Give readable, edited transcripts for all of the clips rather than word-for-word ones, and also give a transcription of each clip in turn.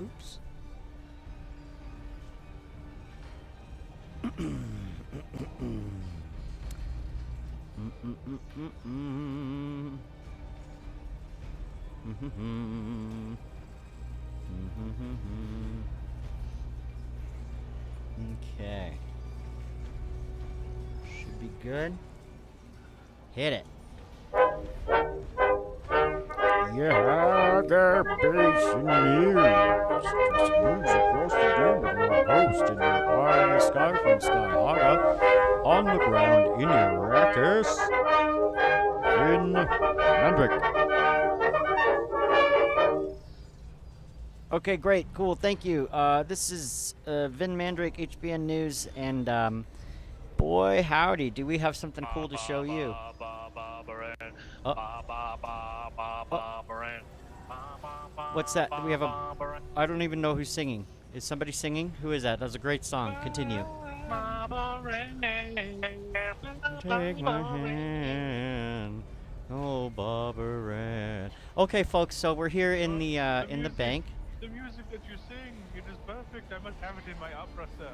Oops. Okay. Should be good. Hit it. Hagga Basin news. Just news across the Dune with your host in your eye in the sky from Sky Hagga, on the ground in Icarus, in Mandrake. Okay, great, cool, thank you. This is Vin Mandrake, HBN News, and boy, howdy, do we have something cool to show you? What's that? Do we have a? I don't even know who's singing. Is somebody singing? Who is that? That was a great song. Continue. Take my hand, oh Barbara. Okay, folks. So we're here in the bank. The music that you sing, it is perfect. I must have it in my opera, sir.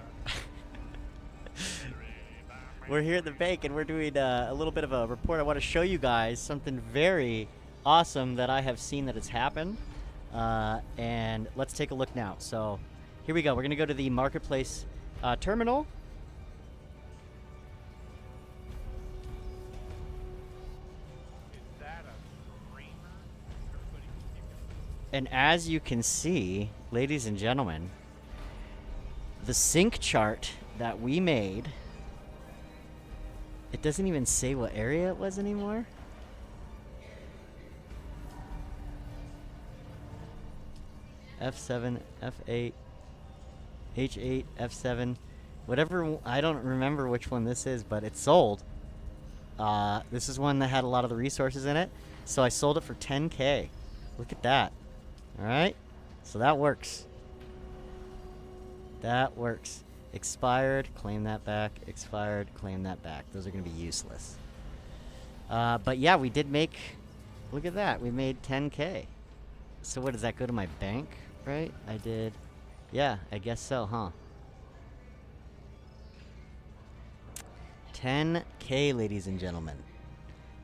We're here at the bank, and we're doing a little bit of a report. I want to show you guys something very awesome that I have seen that has happened. And let's take a look now. So here we go. We're going to go to the marketplace terminal. Is that a screamer? And as you can see, ladies and gentlemen, the sync chart that we made, it doesn't even say what area it was anymore. F7, F8, H8, F7, whatever. I don't remember which one this is, but it's sold. This is one that had a lot of the resources in it, so I sold it for 10K. Look at that. All right, so that works. That works. Expired, claim that back. Expired, claim that back. Those are going to be useless. But yeah, we did make, look at that. We made 10K. So what, does that go to my bank, right? I did. Yeah, I guess so, huh? 10K, ladies and gentlemen.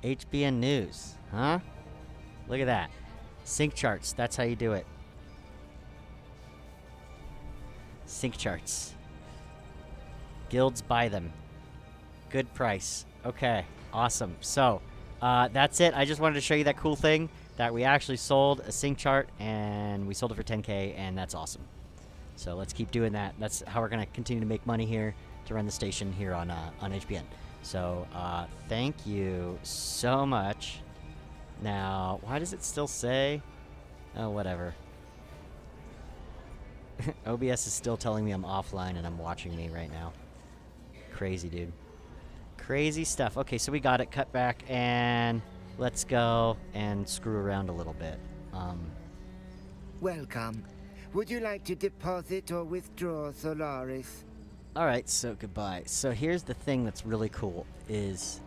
HBN News, huh? Look at that. Sync charts, that's how you do it. Sync charts. Guilds buy them. Good price. Okay, awesome. So, that's it. I just wanted to show you that cool thing that we actually sold a sync chart, and we sold it for 10K, and that's awesome. So let's keep doing that. That's how we're going to continue to make money here to run the station here on HBN. So, thank you so much. Now, why does it still say? Oh, whatever. OBS is still telling me I'm offline and I'm watching me right now. Crazy, dude. Crazy stuff. Okay, so we got it. Cut back, and let's go and screw around a little bit. Welcome. Would you like to deposit or withdraw Solaris? Alright, so goodbye. So here's the thing that's really cool, is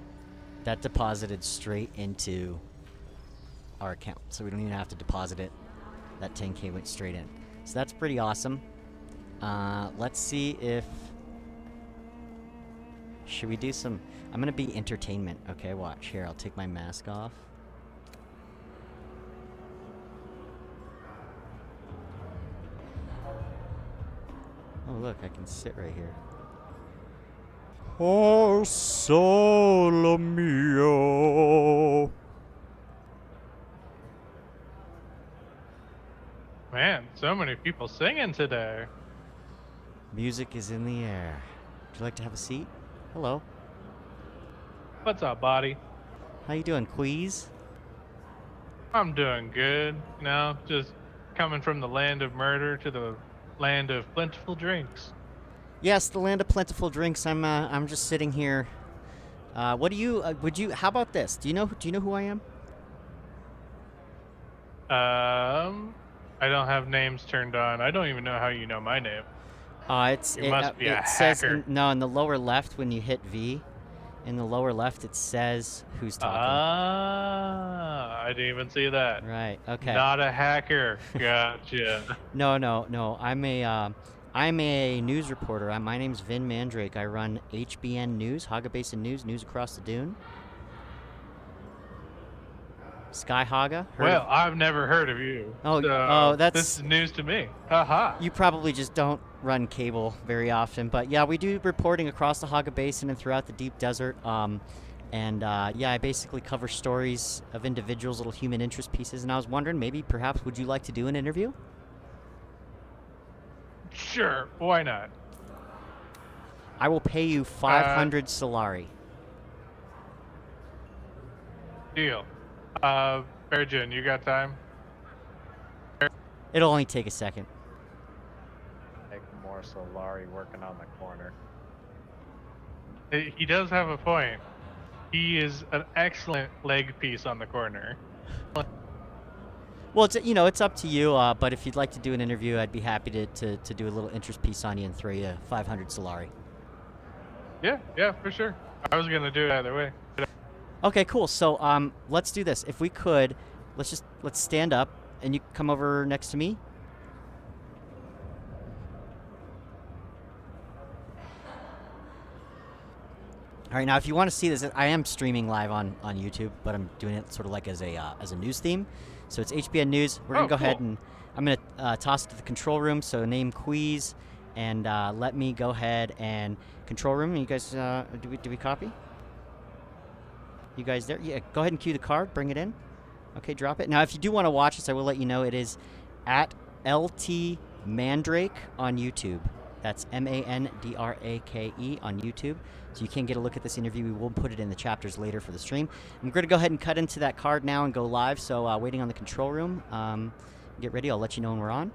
that deposited straight into our account. So we don't even have to deposit it. That 10K went straight in. So that's pretty awesome. Let's see if... Should we do some... I'm gonna be entertainment. Okay, watch. Here, I'll take my mask off. Oh, look, I can sit right here. Oh, solo mio. Man, so many people singing today. Music is in the air. Would you like to have a seat? Hello. What's up, buddy? How you doing, Queez? I'm doing good. You know, just coming from the land of murder to the land of plentiful drinks. Yes, the land of plentiful drinks. I'm just sitting here. What do you? Would you? How about this? Do you know who I am? I don't have names turned on. I don't even know how you know my name. It must be a says hacker. no, in the lower left when you hit V, In the lower left, it says who's talking. Ah, I didn't even see that. Right. Okay. Not a hacker. Gotcha. No. I'm a news reporter. My name's Vin Mandrake. I run HBN News, Hagga Basin News across the Dune. Sky Hagga. Well, I've never heard of you. Oh, so that's this is news to me. Haha. You probably just don't run cable very often, but yeah, we do reporting across the Hagga Basin and throughout the Deep Desert. Yeah, I basically cover stories of individuals, little human interest pieces, and I was wondering, maybe, perhaps, would you like to do an interview? Sure, why not? I will pay you 500 Solari. Deal. Virgin, you got time? It'll only take a second. Make more Solari working on the corner. He does have a point. He is an excellent leg piece on the corner. Well, it's up to you, but if you'd like to do an interview, I'd be happy to do a little interest piece on you and throw you 500 Solari. Yeah, for sure. I was gonna do it either way. Okay, cool. So let's do this. If we could, let's stand up and you come over next to me. All right, now if you want to see this, I am streaming live on YouTube, but I'm doing it sort of like as a news theme. So it's HBN News. We're gonna go ahead and I'm gonna toss it to the control room. So name Queez, and let me go ahead and control room. You guys, do we copy? You guys there? Yeah, go ahead and cue the card. Bring it in. Okay, drop it. Now, if you do want to watch this, I will let you know it is at LT Mandrake on YouTube. That's MANDRAKE on YouTube. So you can get a look at this interview. We will put it in the chapters later for the stream. I'm going to go ahead and cut into that card now and go live. So waiting on the control room. Get ready. I'll let you know when we're on.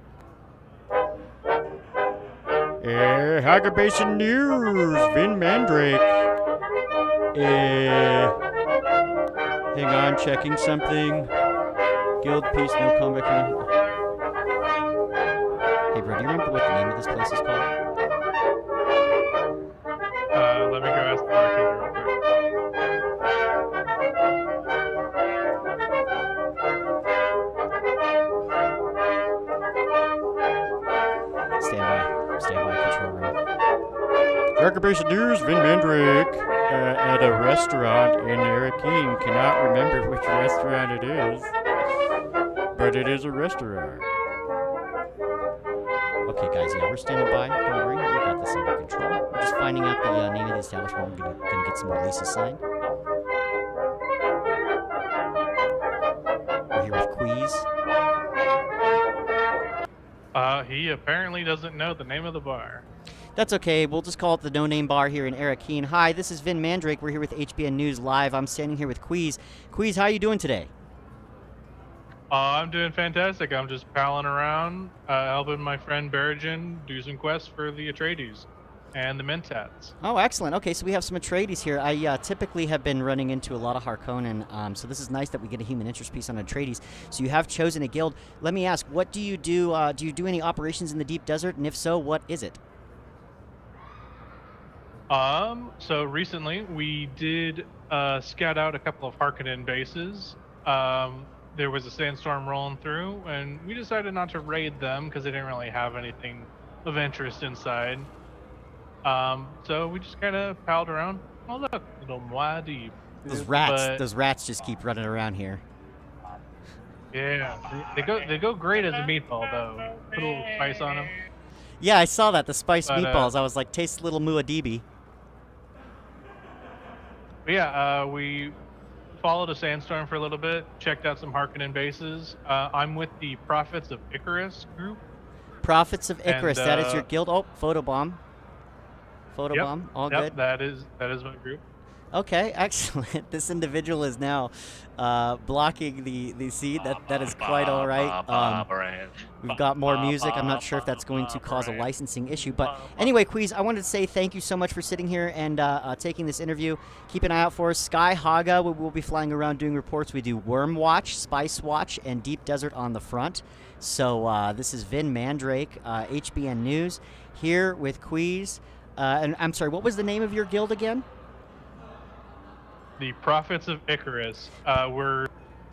Hagga Basin News, Vin Mandrake. Hang on, checking something. Guild peace, no combat. Hey, bro, do you remember what the name of this place is called? Let me go ask the bartender real quick. Stand by, control room. Hagga Basin News, Vin Mandrake. At a restaurant in Arakeen. Cannot remember which restaurant it is, but it is a restaurant. Okay, guys, yeah, we're standing by. Don't worry, we got this under control. We're just finding out the name of the establishment. We're gonna get some releases signed. We're here with Queez. He apparently doesn't know the name of the bar. That's okay. We'll just call it the No Name Bar here in Arakeen. Hi, this is Vin Mandrake. We're here with HBN News Live. I'm standing here with Queez. Queez, how are you doing today? I'm doing fantastic. I'm just palling around, helping my friend Berrigan do some quests for the Atreides and the Mentats. Oh, excellent. Okay, so we have some Atreides here. I typically have been running into a lot of Harkonnen, so this is nice that we get a human interest piece on Atreides. So you have chosen a guild. Let me ask, what do you do? Do you do any operations in the Deep Desert? And if so, what is it? So recently we did scout out a couple of Harkonnen bases. There was a sandstorm rolling through, and we decided not to raid them because they didn't really have anything of interest inside. So we just kind of palled around. Oh look, little Moi Deep. Those rats just keep running around here. Yeah, they go great as a meatball though. Put a little spice on them. Yeah, I saw that, the spiced meatballs. I was like, taste a little Muad'Dibi. But yeah, we followed a sandstorm for a little bit, checked out some Harkonnen bases. I'm with the Prophets of Icarus group. Prophets of Icarus, And, that is your guild. Oh, photobomb. Photobomb, all good. That is my group. Okay, excellent. This individual is now blocking the seed. That is quite all right. We've got more music. I'm not sure if that's going to cause a licensing issue. But anyway, Queez, I wanted to say thank you so much for sitting here and taking this interview. Keep an eye out for us. Sky Hagga, we will be flying around doing reports. We do Worm Watch, Spice Watch, and Deep Desert on the front. So this is Vin Mandrake, HBN News, here with Queez. And I'm sorry, what was the name of your guild again? The Prophets of Icarus. We're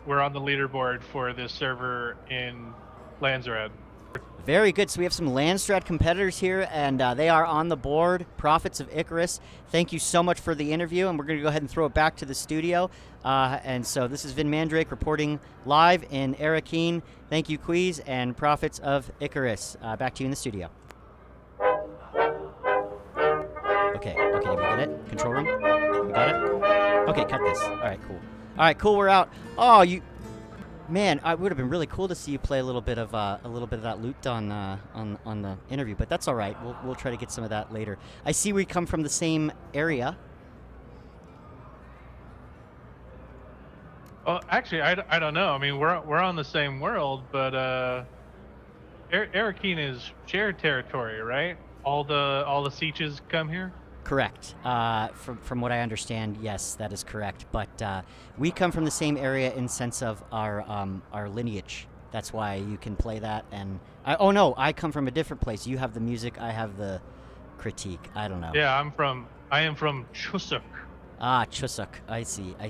on the leaderboard for this server in Landsraad. Very good. So we have some Landsraad competitors here, and they are on the board. Prophets of Icarus. Thank you so much for the interview, and we're going to go ahead and throw it back to the studio. And so this is Vin Mandrake reporting live in Arakeen. Thank you, Queez, and Prophets of Icarus. Back to you in the studio. Okay, did we get it? Control room? We got it? Okay, cut this. All right, cool, we're out. Oh, man, it would have been really cool to see you play a little bit of that loot on the interview, but that's all right. We'll try to get some of that later. I see we come from the same area. Well, actually, I don't know. I mean, we're on the same world, but Arakeen is shared territory, right? All the Sieches come here. Correct. From what I understand, yes, that is correct. But we come from the same area in sense of our lineage. That's why you can play that. And oh no, I come from a different place. You have the music. I have the critique. I don't know. Yeah, I am from Chusuk. Ah, Chusuk. I see. I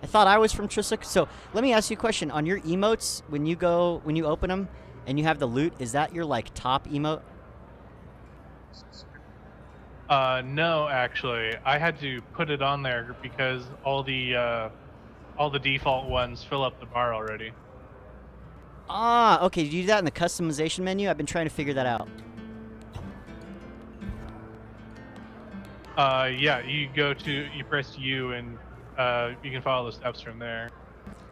thought I was from Chusuk. So let me ask you a question. On your emotes, when you open them, and you have the loot, is that your like top emote? No, actually, I had to put it on there because all the default ones fill up the bar already. Ah, okay. Do you do that in the customization menu? I've been trying to figure that out. Yeah, you press U and you can follow the steps from there.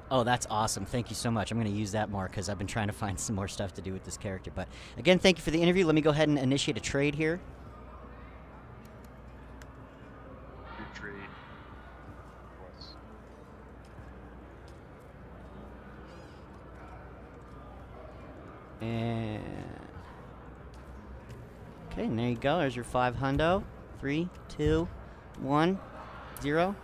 Oh, that's awesome. Thank you so much. I'm going to use that more because I've been trying to find some more stuff to do with this character. But again, thank you for the interview. Let me go ahead and initiate a trade here. And okay, and there you go. There's your 5 hundo. 3, 2, 1, 0.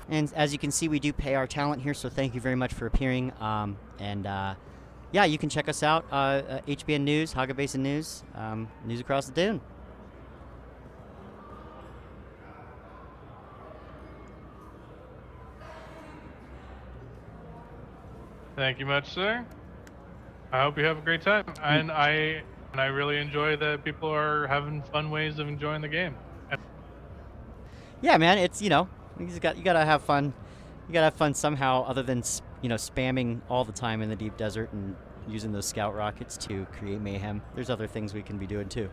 And as you can see, we do pay our talent here, so thank you very much for appearing. Yeah, you can check us out. HBN News, Hagga Basin News, news across the Dune. Thank you much, sir. I hope you have a great time, and I really enjoy that people are having fun ways of enjoying the game. Yeah, man, it's you gotta have fun. You gotta have fun somehow, other than spamming all the time in the deep desert and using those scout rockets to create mayhem. There's other things we can be doing too.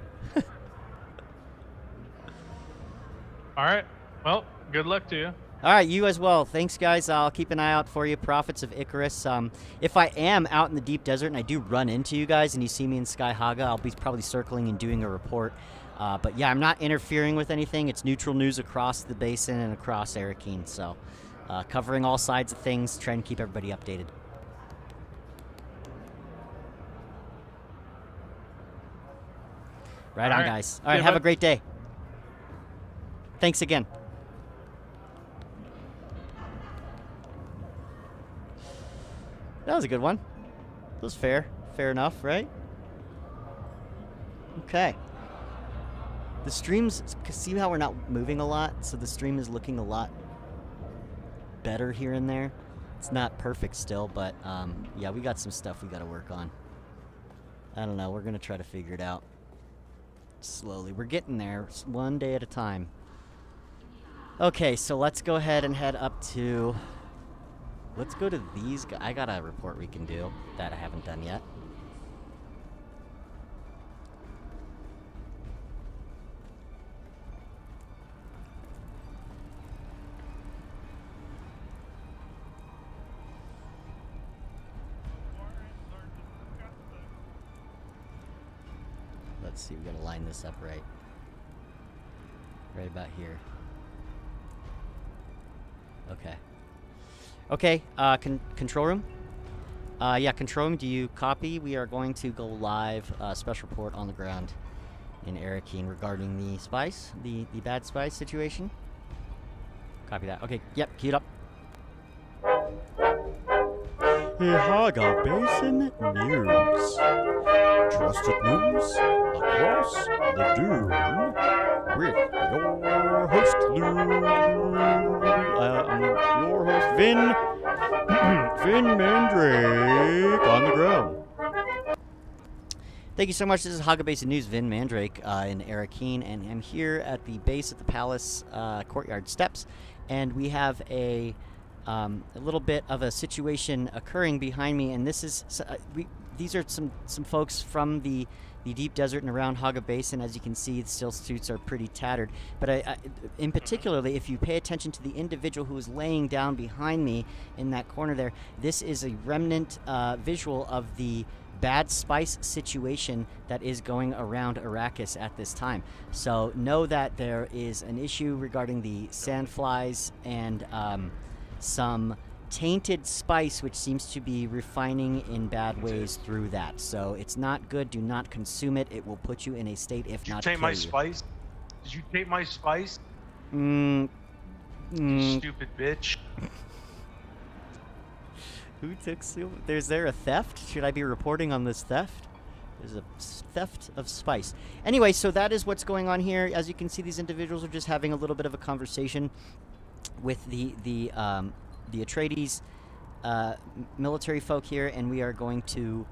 All right. Well, good luck to you. All right, you as well. Thanks, guys. I'll keep an eye out for you. Prophets of Icarus. If I am out in the deep desert and I do run into you guys and you see me in Sky Hagga, I'll be probably circling and doing a report. But yeah, I'm not interfering with anything. It's neutral news across the basin and across Arakeen. So covering all sides of things, trying to keep everybody updated. Right on, guys. All right, have a great day. Thanks again. That was a good one. That was fair. Fair enough, right? Okay. The stream's... See how we're not moving a lot? So the stream is looking a lot better here and there. It's not perfect still, but yeah, we got some stuff we got to work on. I don't know. We're going to try to figure it out. Slowly. We're getting there. One day at a time. Okay, so let's go ahead and head up to... Let's go to these guys. I got a report we can do that I haven't done yet. Let's see, we gotta line this up right. Right about here. Okay. Okay, control room. Yeah, control room, do you copy? We are going to go live, special report on the ground in Arakeen regarding the spice, the bad spice situation. Copy that. Okay, yep, queued up. Hagga Basin News. Trusted news across the Dune with your host, your host, Vin Mandrake on the ground. Thank you so much. This is Hagga Basin News. Vin Mandrake in Arakeen, and I'm here at the base of the palace courtyard steps, and we have a little bit of a situation occurring behind me, and this is these are some folks from the deep desert and around Hagga Basin. As you can see, the still suits are pretty tattered, but in particularly, if you pay attention to the individual who is laying down behind me in that corner there, this is a remnant visual of the bad spice situation that is going around Arrakis at this time. So know that there is an issue regarding the sandflies and some tainted spice which seems to be refining in bad ways through that. So it's not good. Do not consume it. It will put you in a state, if not kill you. Did you take my spice? Did you take my spice? You stupid bitch. Who took Is there a theft? Should I be reporting on this theft? There's a theft of spice. Anyway, so that is what's going on here. As you can see, these individuals are just having a little bit of a conversation with the Atreides military folk here, and we are going to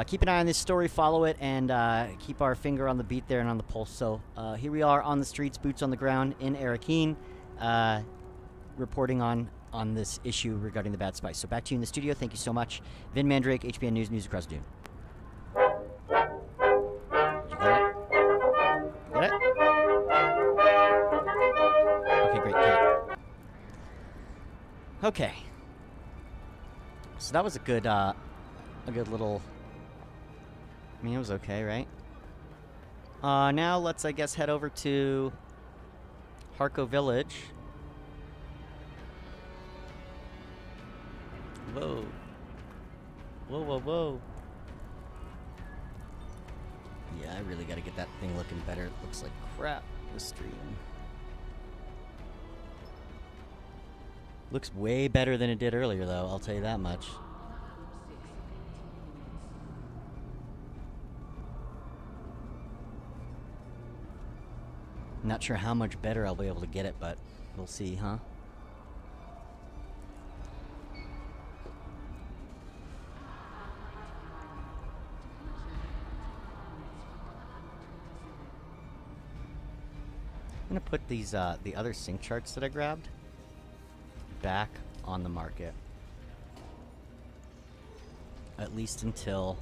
keep an eye on this story, follow it, and keep our finger on the beat there and on the pulse. So here we are on the streets, boots on the ground in Arakeen, reporting on this issue regarding the bad spice. So back to you in the studio. Thank you so much. Vin Mandrake, HBN News, News Across Dune. Did you get it? Get it? Okay, great. Get it. Okay. So that was a good little... I mean, it was okay, right? Now let's, I guess, head over to Harko Village. Whoa. Whoa, whoa, whoa. Yeah, I really gotta get that thing looking better. It looks like crap, this stream. Looks way better than it did earlier, though, I'll tell you that much. Not sure how much better I'll be able to get it, but we'll see, huh? I'm gonna put these the other sync charts that I grabbed back on the market, at least until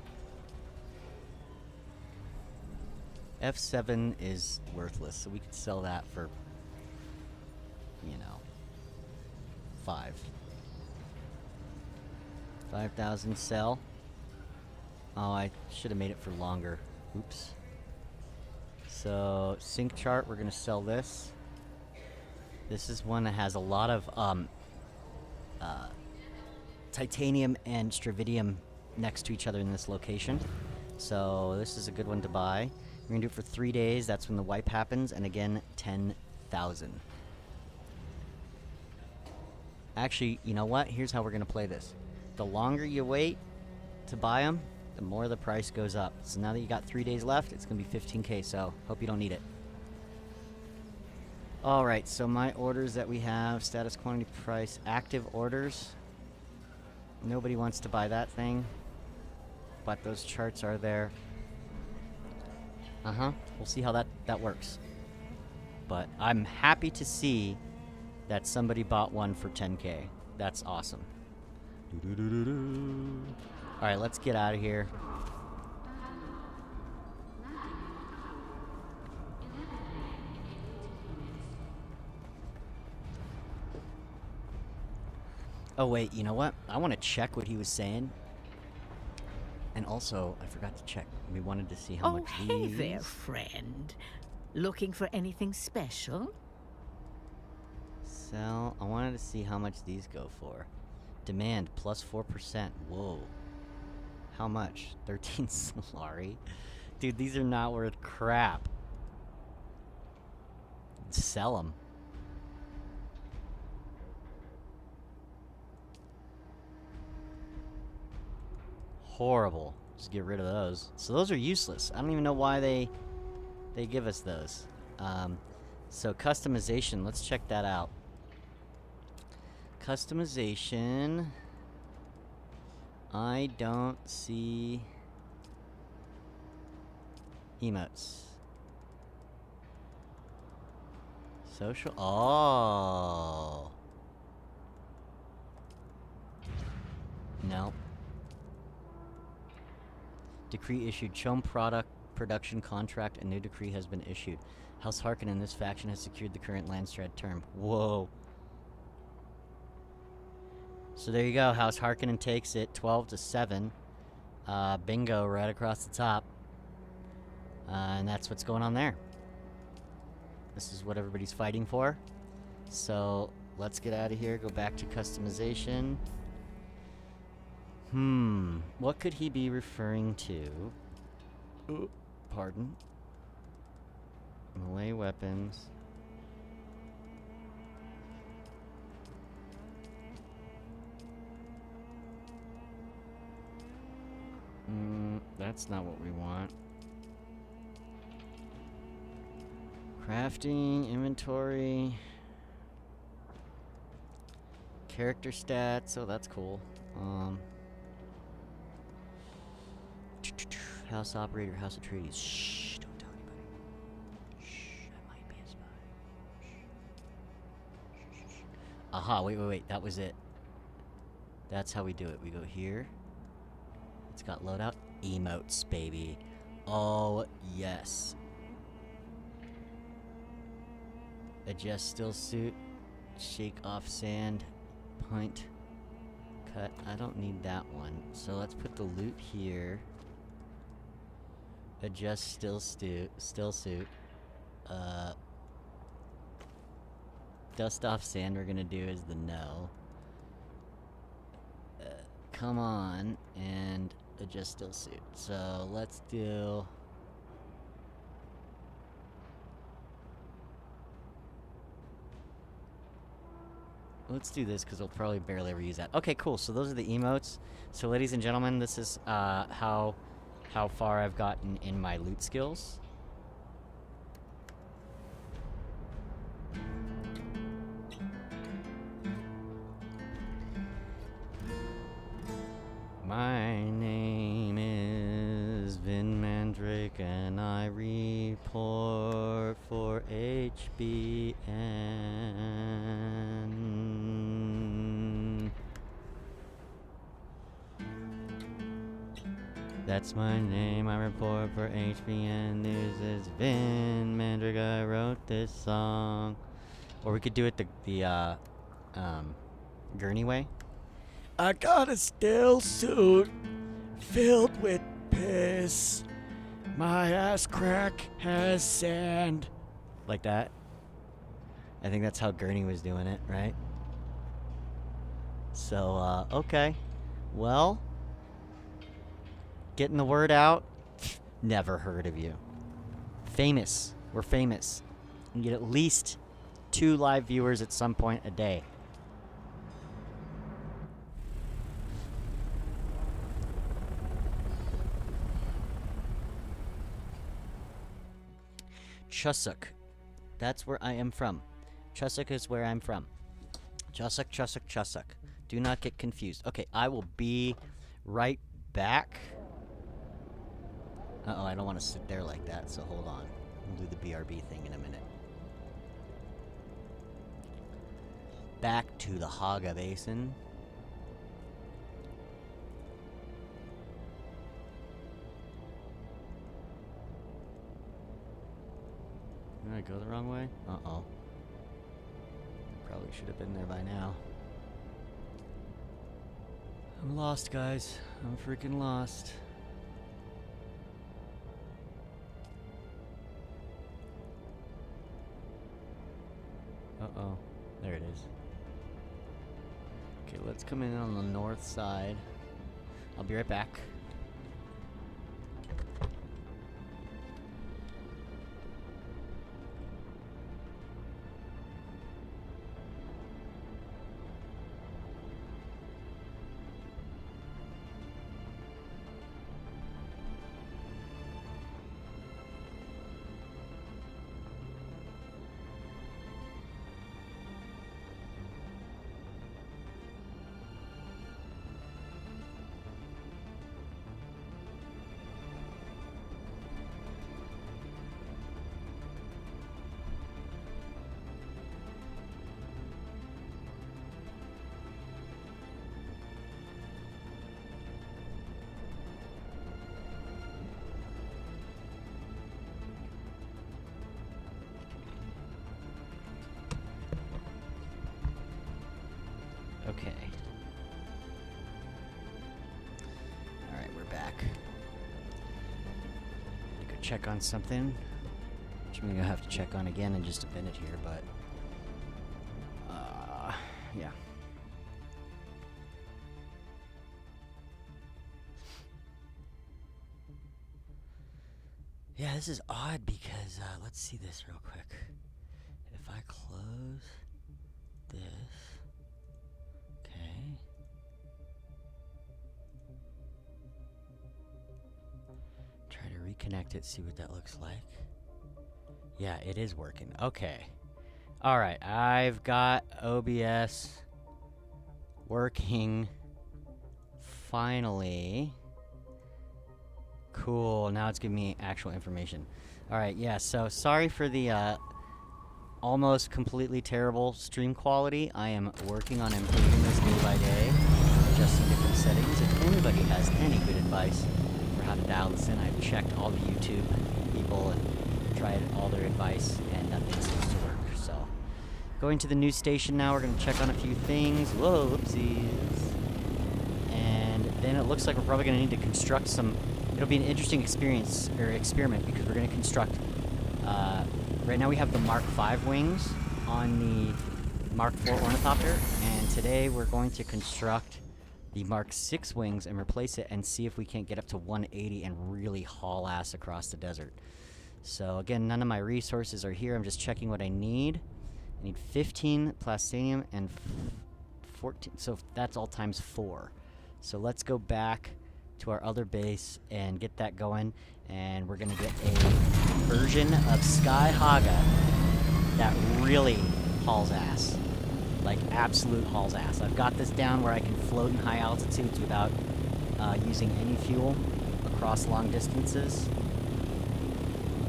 F7 is worthless, so we could sell that for, you know, 5,000 sell. Oh, I should have made it for longer. Oops. So, sync chart, we're going to sell this. This is one that has a lot of titanium and stravidium next to each other in this location. So, this is a good one to buy. We're going to do it for 3 days. That's when the wipe happens. And again, 10,000. Actually, you know what? Here's how we're going to play this. The longer you wait to buy them, the more the price goes up. So now that you got 3 days left, it's going to be 15K, so hope you don't need it. Alright, so my orders that we have, status, quantity, price, active orders. Nobody wants to buy that thing, but those charts are there. We'll see how that works. But I'm happy to see that somebody bought one for 10K. That's awesome. Alright, let's get out of here. Oh wait, you know what? I want to check what he was saying. And also, I forgot to check. We wanted to see how much these... Oh, hey there, friend. Looking for anything special? Sell. I wanted to see how much these go for. Demand plus 4%. Whoa. How much? 13 Solari? Dude, these are not worth crap. Sell them. Horrible. Just get rid of those. So those are useless. I don't even know why they give us those. So customization, let's check that out. Customization. I don't see emotes. Social. Oh. No. Decree issued. Chum production contract. A new decree has been issued. House Harkonnen in this faction has secured the current Landsraad term. Whoa. So there you go. House Harkonnen takes it 12-7. Bingo right across the top. And that's what's going on there. This is what everybody's fighting for. So let's get out of here. Go back to customization. What could he be referring to? Pardon. Melee weapons. That's not what we want. Crafting, inventory. Character stats. Oh, that's cool. House operator, House Atreides. Shh, don't tell anybody. Shh, I might be a spy. Shh. Aha, wait. That was it. That's how we do it. We go here. It's got loadout. Emotes, baby. Oh, yes. Adjust still suit. Shake off sand. Point. Cut. I don't need that one. So let's put the loot here. Adjust still suit. Dust off sand we're gonna do is the no. Come on, and adjust still suit. So let's do... Let's do this, because we'll probably barely ever use that. Okay, cool. So those are the emotes. So ladies and gentlemen, this is how far I've gotten in my loot skills. My name is Vin Mandrake, and I report for HBN. That's my name, I report for HBN. News is Vin Mandrake, I wrote this song. Or we could do it the Gurney way. I got a still suit filled with piss. My ass crack has sand. Like that. I think that's how Gurney was doing it, right? So, okay. Well, getting the word out. Never heard of you. Famous. We're famous. You get at least 2 live viewers at some point a day. Chusuk. That's where I am from. Chusuk is where I'm from. Chusuk. Do not get confused. Okay, I will be right back. Uh-oh, I don't want to sit there like that, so hold on. We'll do the BRB thing in a minute. Back to the Hagga Basin. Did I go the wrong way? Uh-oh. Probably should have been there by now. I'm lost, guys. I'm freaking lost. Uh-oh. There it is. Okay, let's come in on the north side. I'll be right back. check on something, which I'm gonna have to check on again in just a minute here, but yeah. Yeah, this is odd because let's see this real quick. If I close this, okay. Try to reconnect it, see what that looks like. Yeah, it is working. Okay. All right, I've got OBS working finally. Cool, now it's giving me actual information. Alright, yeah, so sorry for the almost completely terrible stream quality. I am working on improving this day by day, adjusting different settings. If anybody has any good advice for how to dial this in, I've checked all the YouTube people and tried all their advice, and nothing seems to work, so. Going to the news station now, we're going to check on a few things. Whoa, whoopsies. And then it looks like we're probably going to need to construct some... It'll be an interesting experience, or experiment, because we're going to construct, right now we have the Mark V wings on the Mark IV ornithopter, and today we're going to construct the Mark VI wings and replace it and see if we can't get up to 180 and really haul ass across the desert. So again, none of my resources are here, I'm just checking what I need. I need 15 plastanium and 14, so that's all times 4. So let's go back to our other base and get that going, and we're gonna get a version of Sky Hagga that really hauls ass, like absolute hauls ass. I've got this down where I can float in high altitudes without using any fuel across long distances.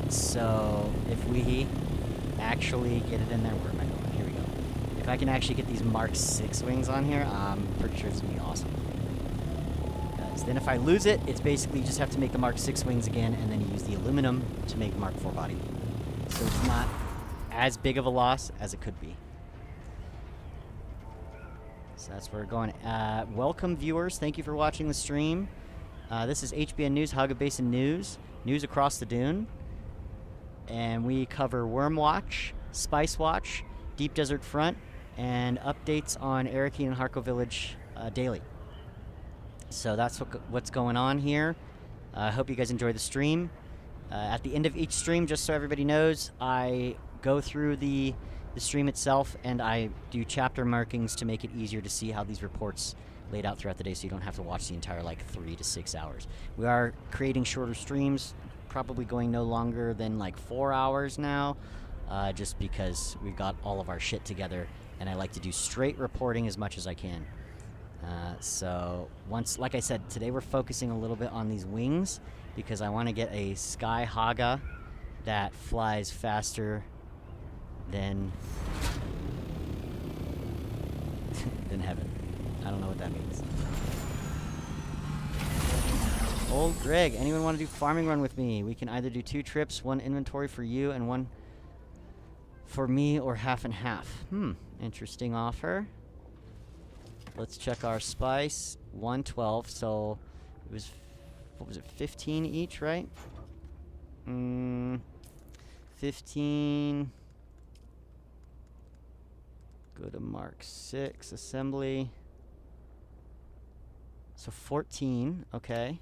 So if we actually get it in there, where am I going? Here we go. If I can actually get these Mark VI wings on here, I'm pretty sure it's gonna be awesome. Then if I lose it, it's basically you just have to make the Mark VI wings again, and then you use the aluminum to make Mark IV body. So it's not as big of a loss as it could be. So that's where we're going. Welcome, viewers. Thank you for watching the stream. This is HBN News, Hagga Basin News, news across the Dune. And we cover Worm Watch, Spice Watch, Deep Desert Front, and updates on Arakeen and Harko Village daily. So that's what's going on here. I hope you guys enjoy the stream. At the end of each stream, just so everybody knows, I go through the stream itself and I do chapter markings to make it easier to see how these reports laid out throughout the day, so you don't have to watch the entire 3 to 6 hours. We are creating shorter streams, probably going no longer than 4 hours now, just because we've got all of our shit together, and I like to do straight reporting as much as I can. So like I said, today we're focusing a little bit on these wings because I want to get a Sky Hagga that flies faster than than heaven. I don't know what that means. Old Greg, anyone want to do farming run with me? We can either do 2 trips, 1 inventory for you and 1 for me, or half and half. Interesting offer. Let's check our spice. 112, so it was, what was it, 15 each, right? 15. Go to Mark 6, assembly. So 14, okay.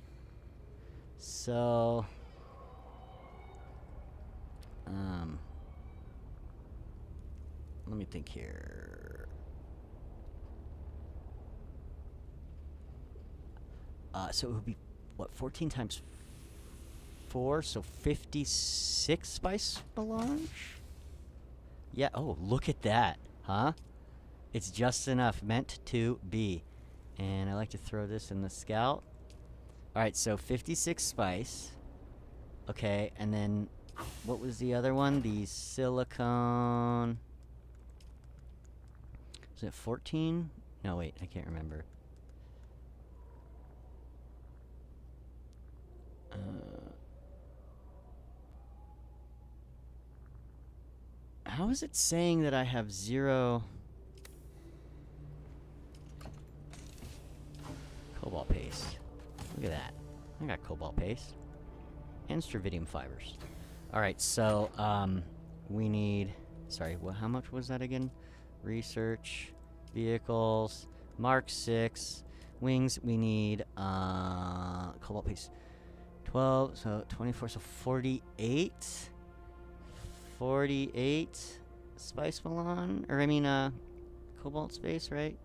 So, let me think here. So it would be, what, 14 times 4, so 56 spice melange? Yeah, oh, look at that, huh? It's just enough, meant to be. And I like to throw this in the scout. Alright, so 56 spice. Okay, and then, what was the other one? The silicone. Was it 14? No, wait, I can't remember. How is it saying that I have 0 cobalt paste? Look at that. I got cobalt paste. and stravidium fibers. All right, so we need. Sorry, how much was that again? Research, vehicles, Mark 6, wings. We need cobalt piece. 12, so 24, so 48. 48 spice melan, or I mean cobalt space, right?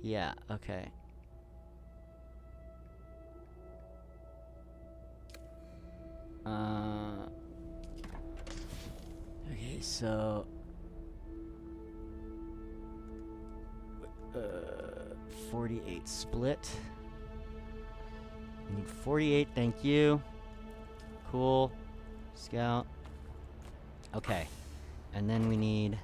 Yeah, okay. Okay, so 48 split. We need 48, thank you. Cool. Scout. Okay. And then we need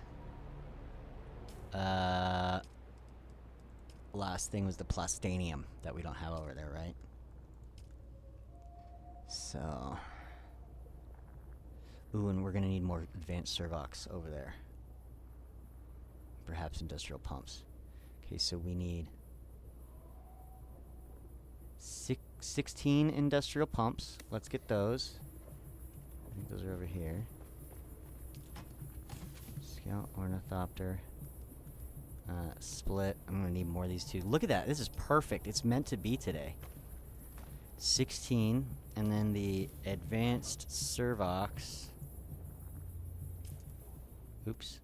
last thing was the plastanium that we don't have over there, right? So ooh, and we're gonna need more advanced servox over there. Perhaps industrial pumps. Okay, so we need 16 industrial pumps. Let's get those. I think those are over here. Scout, ornithopter. Split. I'm gonna need more of these two. Look at that. This is perfect. It's meant to be today. 16. And then the advanced servox. Oops.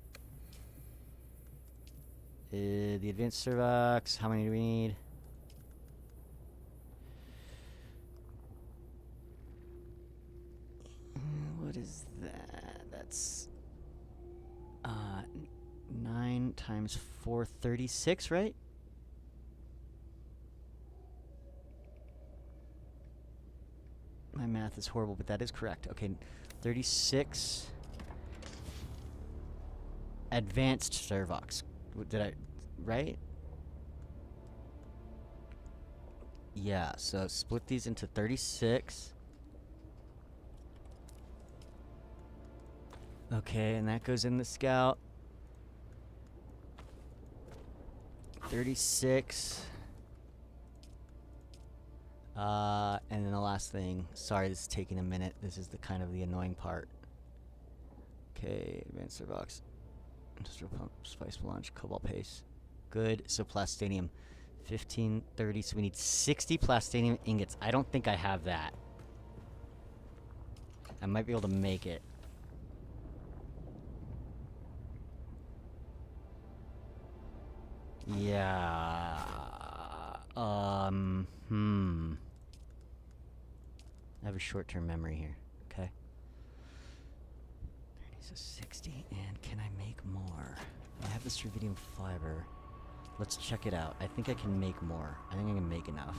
The advanced servox. How many do we need? What is that? That's 9 times 4, 36, right? My math is horrible, but that is correct. Okay, 36 advanced servox. Did I, right? Yeah, so split these into 36. Okay, and that goes in the scout. 36. And then the last thing. Sorry, this is taking a minute. This is the kind of the annoying part. Okay, advanced servox. Industrial pump, spice melange, cobalt paste. Good. So plastanium. 15, 30. So we need 60 plastanium ingots. I don't think I have that. I might be able to make it. Yeah. I have a short-term memory here. Okay. 30, so 60. And can I make more? I have the stravidium fiber. Let's check it out. I think I can make more. I think I can make enough.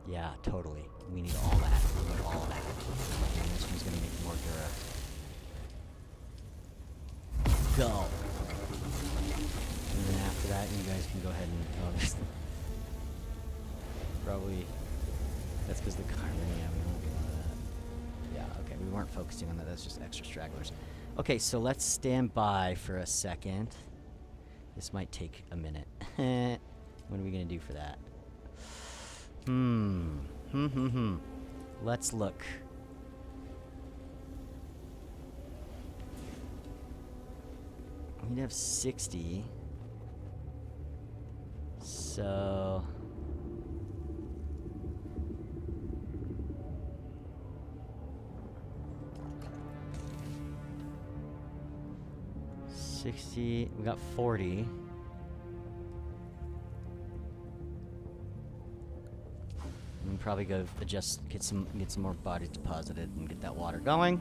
Yeah, totally. We need all that. We need all that. And this one's gonna make more Dura. Go! And then after that, you guys can go ahead and... Oh, this probably... That's because the carbon... Yeah, we don't do a lot of that. Yeah, okay. We weren't focusing on that. That's just extra stragglers. Okay, so let's stand by for a second. This might take a minute. What are we going to do for that? Let's look. We'd have 60. So... we got 40. And probably go adjust, get some more bodies deposited and get that water going.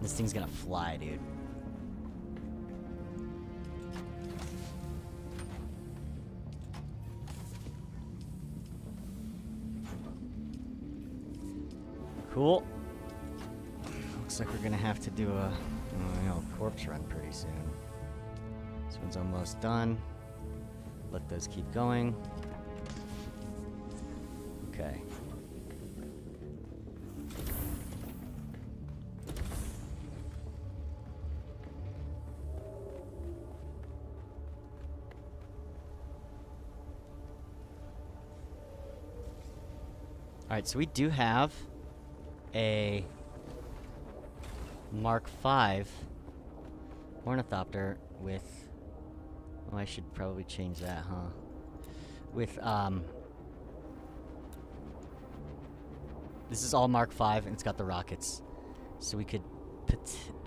This thing's gonna fly, dude. Cool. Looks like we're gonna have to do a corpse run pretty soon. This one's almost done. Let those keep going. Okay. Alright, so we do have a Mark V ornithopter with... Oh, I should probably change that, huh? With, this is all Mark V, and it's got the rockets. So we could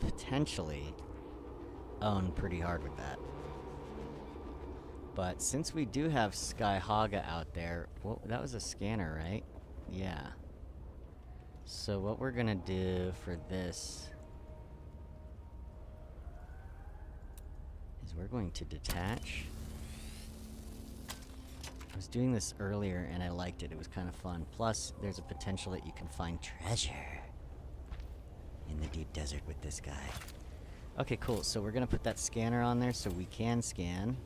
potentially own pretty hard with that. But since we do have Sky Hagga out there... Well, that was a scanner, right? Yeah. So what we're gonna do for this... is we're going to detach. I was doing this earlier and I liked it. It was kind of fun. Plus, there's a potential that you can find treasure in the deep desert with this guy. Okay, cool. So we're gonna put that scanner on there so we can scan.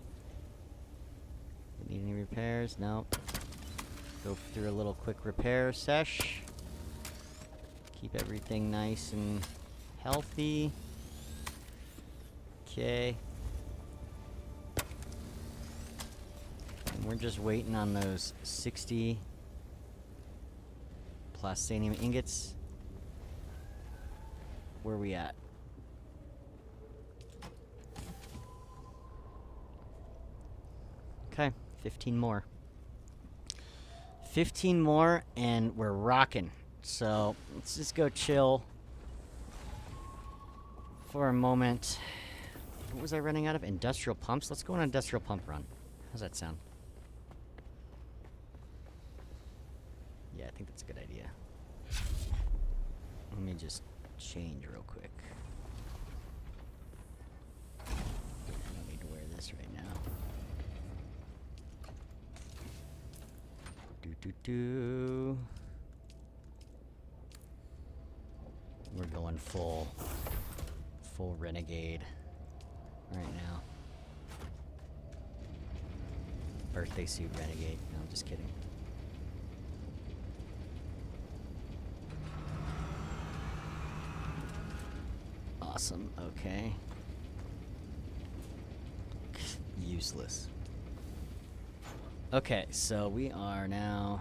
Need any repairs? Nope. Go through a little quick repair sesh. Keep everything nice and healthy. Okay. And we're just waiting on those 60 plastanium ingots. Where are we at? Okay, 15 more. 15 more and we're rocking. So let's just go chill for a moment. What was I running out of? Industrial pumps? Let's go on an industrial pump run. How's that sound? Yeah, I think that's a good idea. Let me just change real quick. I don't need to wear this right now. We're going full renegade right now. Birthday suit renegade. No, I'm just kidding. Awesome. Okay. Useless. Okay, so we are now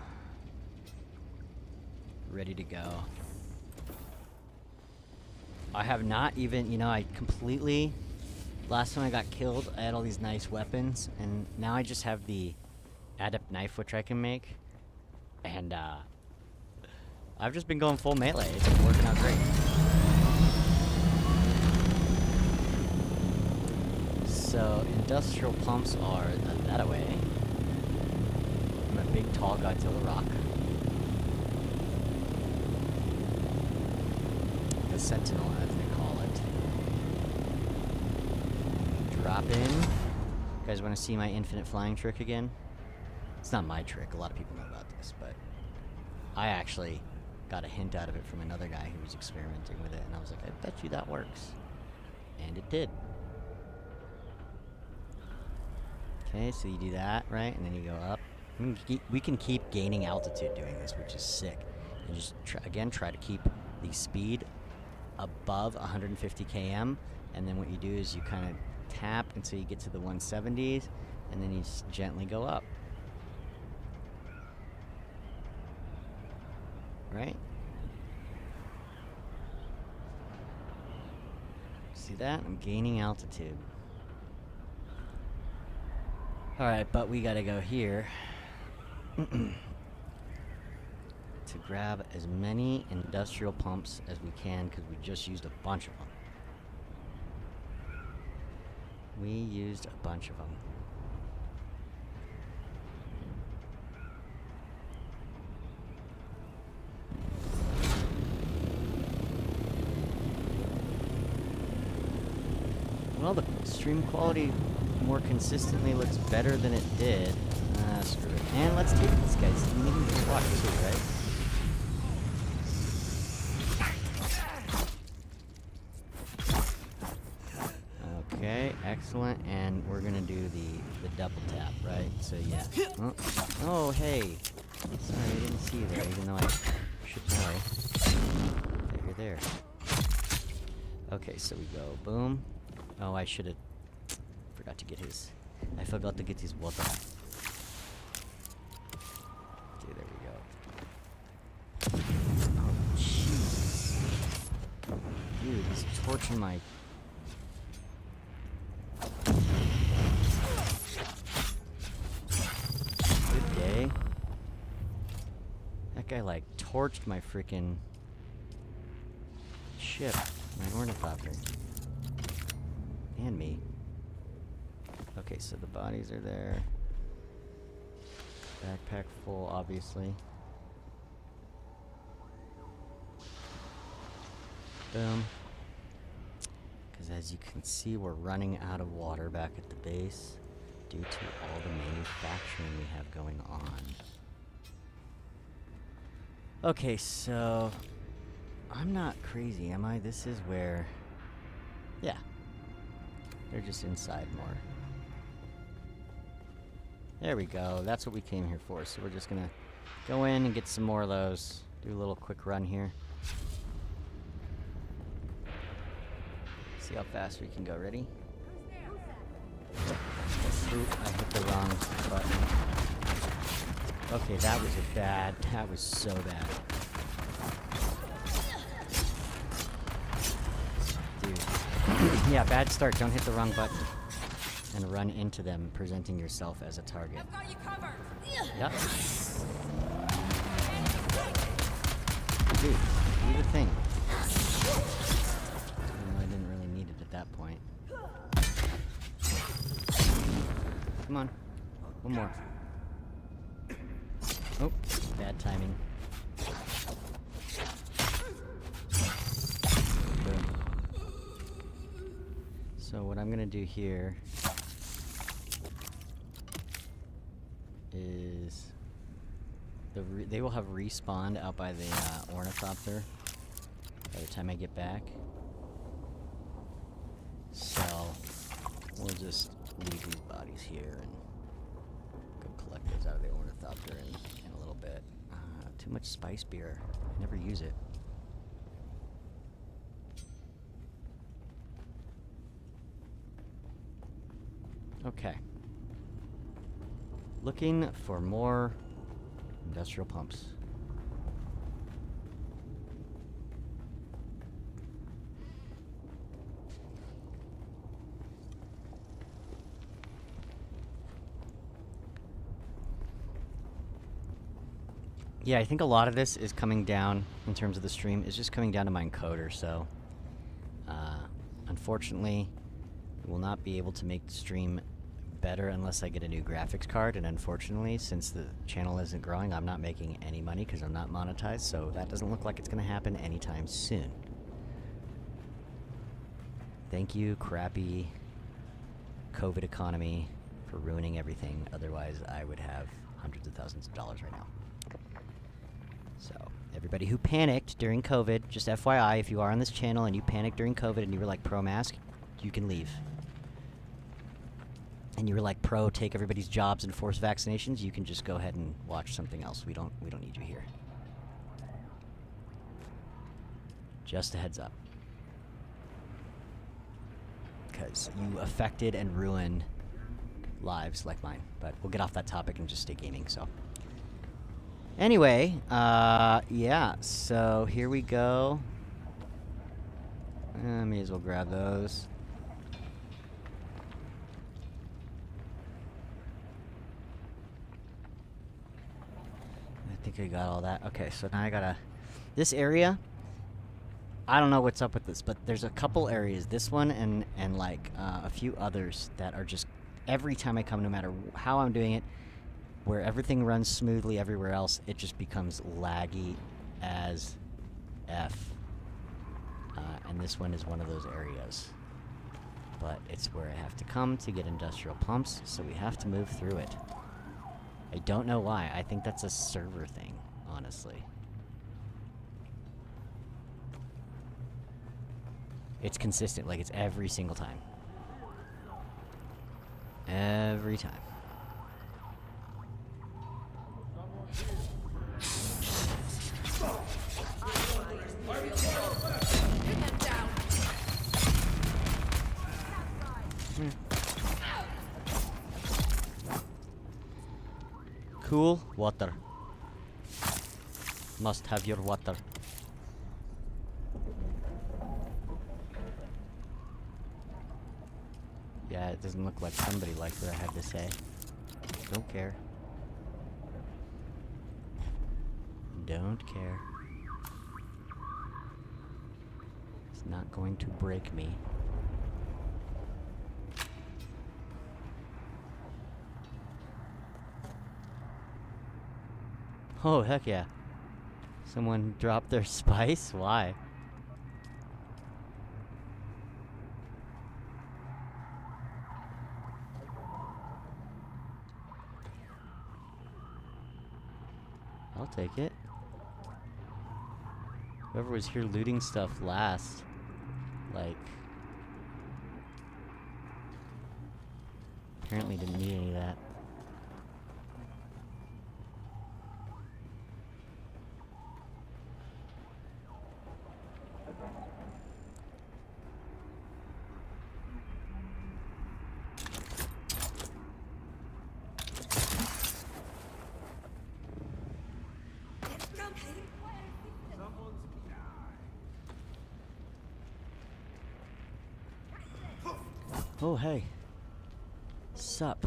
ready to go. I have not even, you know, I completely... Last time I got killed, I had all these nice weapons, and now I just have the adept knife, which I can make. And, I've just been going full melee. It's been working out great. So, industrial pumps are that away. I'm a big, tall Godzilla rock. The Sentinel, as they call it. Drop in. You guys want to see my infinite flying trick again? It's not my trick. A lot of people know about this, but I actually got a hint out of it from another guy who was experimenting with it, and I was like, I bet you that works. And it did. Okay, so you do that, right? And then you go up. We can keep gaining altitude doing this, which is sick. And just, try to keep the speed above 150 km. And then what you do is you kind of tap until you get to the 170s, and then you just gently go up. Right? See that? I'm gaining altitude. Alright, but we gotta go here to grab as many industrial pumps as we can, because we just used a bunch of them. We used a bunch of them. Well, the stream quality more consistently looks better than it did. Screw it. And let's take these guys. We need them to watch too, right? Okay, excellent. And we're gonna do the double tap, right? So yeah. Oh, hey. Sorry, I didn't see you there, even though I should know that you're there. Okay, so we go boom. Oh, I should have forgot to get his. I forgot to get his water. Okay, there we go. torching my... Good day. That guy, like, torched my freaking ship. My ornithopter. And me. Okay, so the bodies are there. Backpack full, obviously. Boom. Because as you can see, we're running out of water back at the base due to all the manufacturing we have going on. Okay, so I'm not crazy, am I? This is where... Yeah. They're just inside more. There we go. That's what we came here for. So we're just gonna go in and get some more of those. Do a little quick run here. See how fast we can go. Ready? Oop, I hit the wrong button. Okay, that was that was so bad. Dude. Yeah, bad start. Don't hit the wrong button. And run into them, presenting yourself as a target. I've got you covered. Yep. Dude, do the thing. I didn't really need it at that point. Come on. One more. Oh, bad timing. Boom. So what I'm gonna do here is they will have respawned out by the ornithopter by the time I get back. So we'll just leave these bodies here and go collect those out of the ornithopter in a little bit. Too much spice beer. I never use it. Okay. Looking for more industrial pumps. Yeah, I think a lot of this is coming down, in terms of the stream, is just coming down to my encoder, so... unfortunately, we will not be able to make the stream better unless I get a new graphics card, and unfortunately, since the channel isn't growing, I'm not making any money because I'm not monetized, so that doesn't look like it's going to happen anytime soon. Thank you, crappy COVID economy, for ruining everything. Otherwise, I would have hundreds of thousands of dollars right now. So, everybody who panicked during COVID, just FYI, if you are on this channel and you panicked during COVID and you were like, pro mask, you can leave. And you were like, pro take everybody's jobs and force vaccinations, you can just go ahead and watch something else. We don't need you here. Just a heads up. Because you affected and ruined lives like mine. But we'll get off that topic and just stay gaming, so. Anyway, yeah, so here we go. May as well grab those. I think I got all that. Okay, so now I gotta... This area, I don't know what's up with this, but there's a couple areas, this one and like a few others that are just, every time I come, no matter how I'm doing it, where everything runs smoothly everywhere else, it just becomes laggy as F. And this one is one of those areas. But it's where I have to come to get industrial pumps, so we have to move through it. I don't know why. I think that's a server thing, honestly. It's consistent, like it's every single time. Every time. Cool water. Must have your water. It doesn't look like somebody liked what I had to say. Don't care. Don't care. It's not going to break me. Oh, heck yeah. Someone dropped their spice? Why? I'll take it. Whoever was here looting stuff last, like, apparently didn't need any of that. Oh, hey. Sup?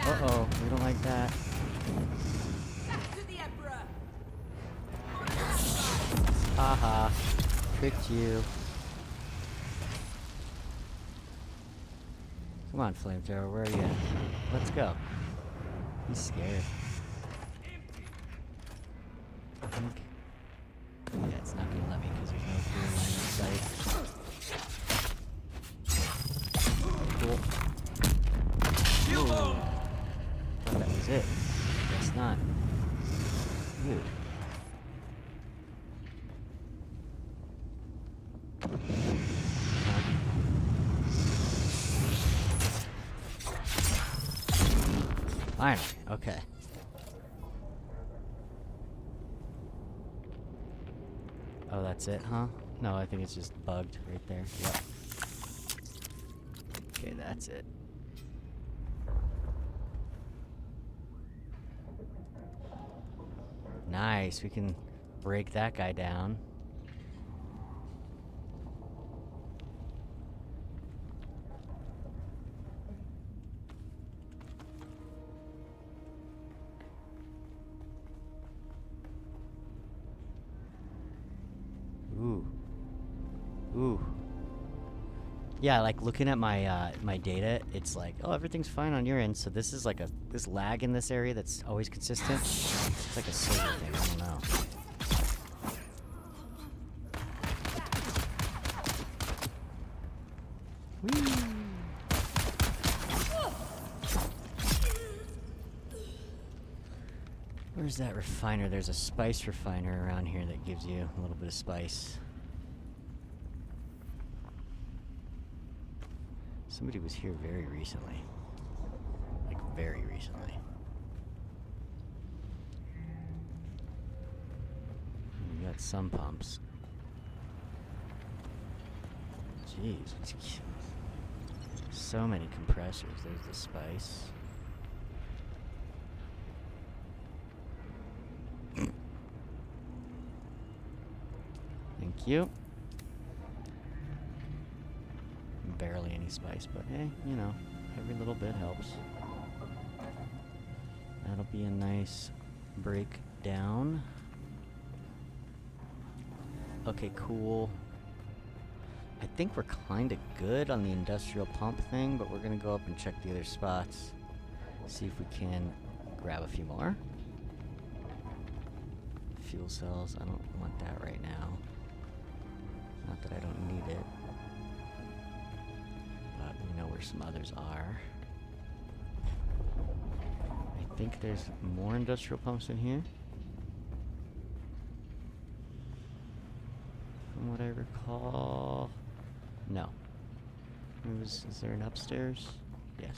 Uh-oh, we don't like that. Haha. Tricked you. Come on, flamethrower, where are you at? Let's go. He's scared. I think. Yeah, it's not gonna let me because there's no clear line of sight. Cool. Ooh. Thought that was it. Guess not. Dude. Finally, okay. Oh, that's it, huh? No, I think it's just bugged right there. Yep. Okay, that's it. Nice, we can break that guy down. Ooh. Yeah, like looking at my my data, it's like, oh, everything's fine on your end. So this is like this lag in this area that's always consistent. It's like a server thing. I don't know. Whee! Where's that refiner? There's a spice refiner around here that gives you a little bit of spice. Somebody was here very recently. Like, very recently. And we got some pumps. Jeez. So many compressors. There's the spice. Thank you. Barely any spice, but hey, you know, every little bit helps. That'll be a nice breakdown. Okay, cool. I think we're kind of good on the industrial pump thing, but we're gonna go up and check the other spots. See if we can grab a few more. Fuel cells, I don't want that right now. Not that I don't need it. But we know where some others are. I think there's more industrial pumps in here. From what I recall. No. Is there an upstairs? Yes.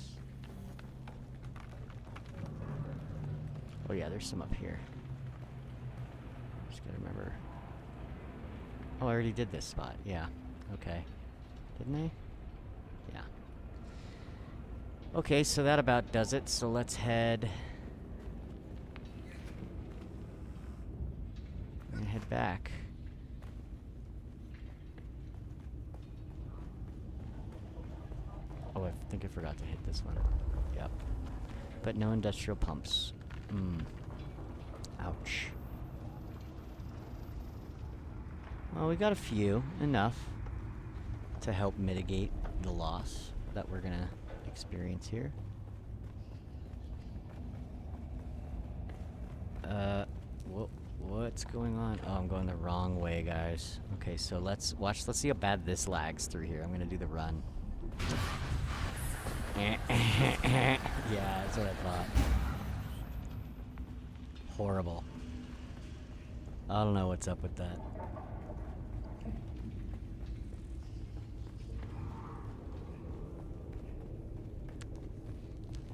Oh yeah, there's some up here. Just gotta remember. Oh, I already did this spot. Yeah. Okay. Didn't I? Yeah. Okay, so that about does it. So let's head back. Oh, I think I forgot to hit this one. Yep. But no industrial pumps. Ouch. Well, we got a few. Enough to help mitigate the loss that we're gonna experience here. What's going on? Oh, I'm going the wrong way, guys. Okay, so let's see how bad this lags through here. I'm gonna do the run. Yeah, that's what I thought. Horrible. I don't know what's up with that.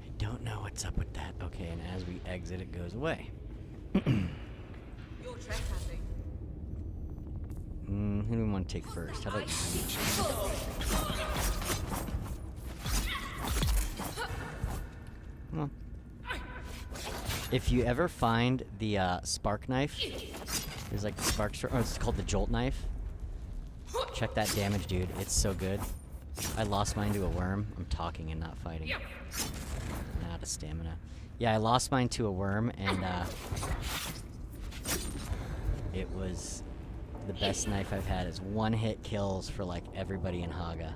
I don't know what's up with that. Okay, and as we exit, it goes away. You're trespassing. Who do we want to take first? How about you? Well, if you ever find the spark knife, there's like the spark, oh, it's called the jolt knife. Check that damage, dude. It's so good. I lost mine to a worm. I'm talking and not fighting. I'm out of stamina. Yeah, I lost mine to a worm, and it was the best knife I've had. It's one-hit kills for like everybody in Hagga.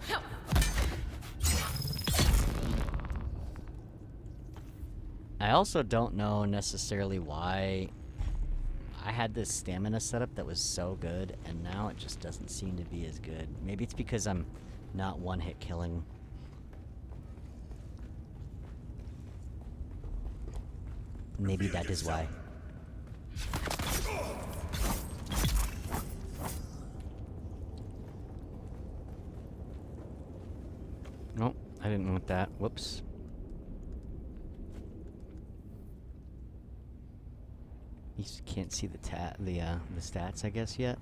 I also don't know necessarily why I had this stamina setup that was so good, and now it just doesn't seem to be as good. Maybe it's because I'm not one-hit killing. Maybe that is why. Nope, I didn't want that. Whoops. You can't see the stats, I guess, yet.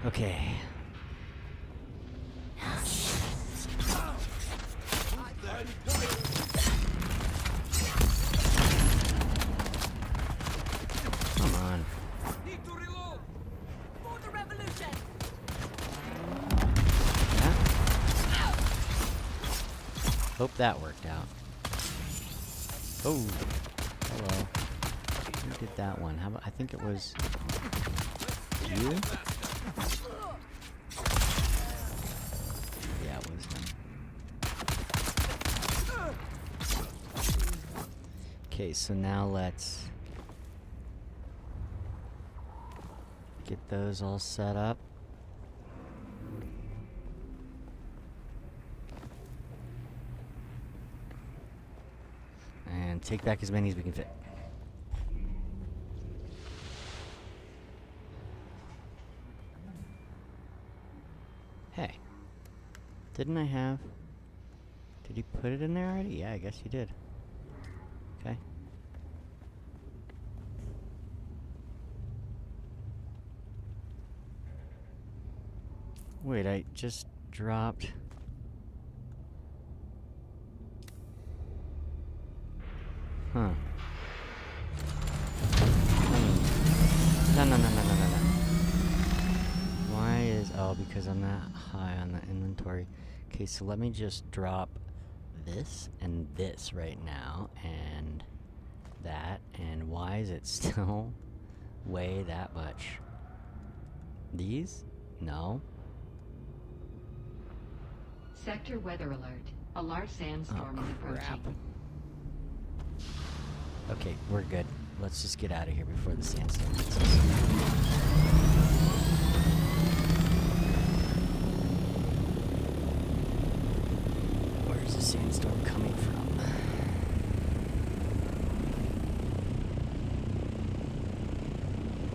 Okay. Come on. Need to reload. For the revolution. Yeah. Hope that worked out. Oh, hello. Who did that one? How about, I think it was you? Yeah, it was him. Okay, so now let's get those all set up. And take back as many as we can fit. Hey. Didn't I have... Did you put it in there already? Yeah, I guess you did. Okay. Wait, I just dropped... Huh. No. Why is... Oh, because I'm that high on the inventory. Okay, so let me just drop this and this right now, and that, and why is it still weigh that much? These? No. Sector weather alert. A large sandstorm is approaching. Okay, we're good. Let's just get out of here before the sandstorm hits us. Where's the sandstorm coming from?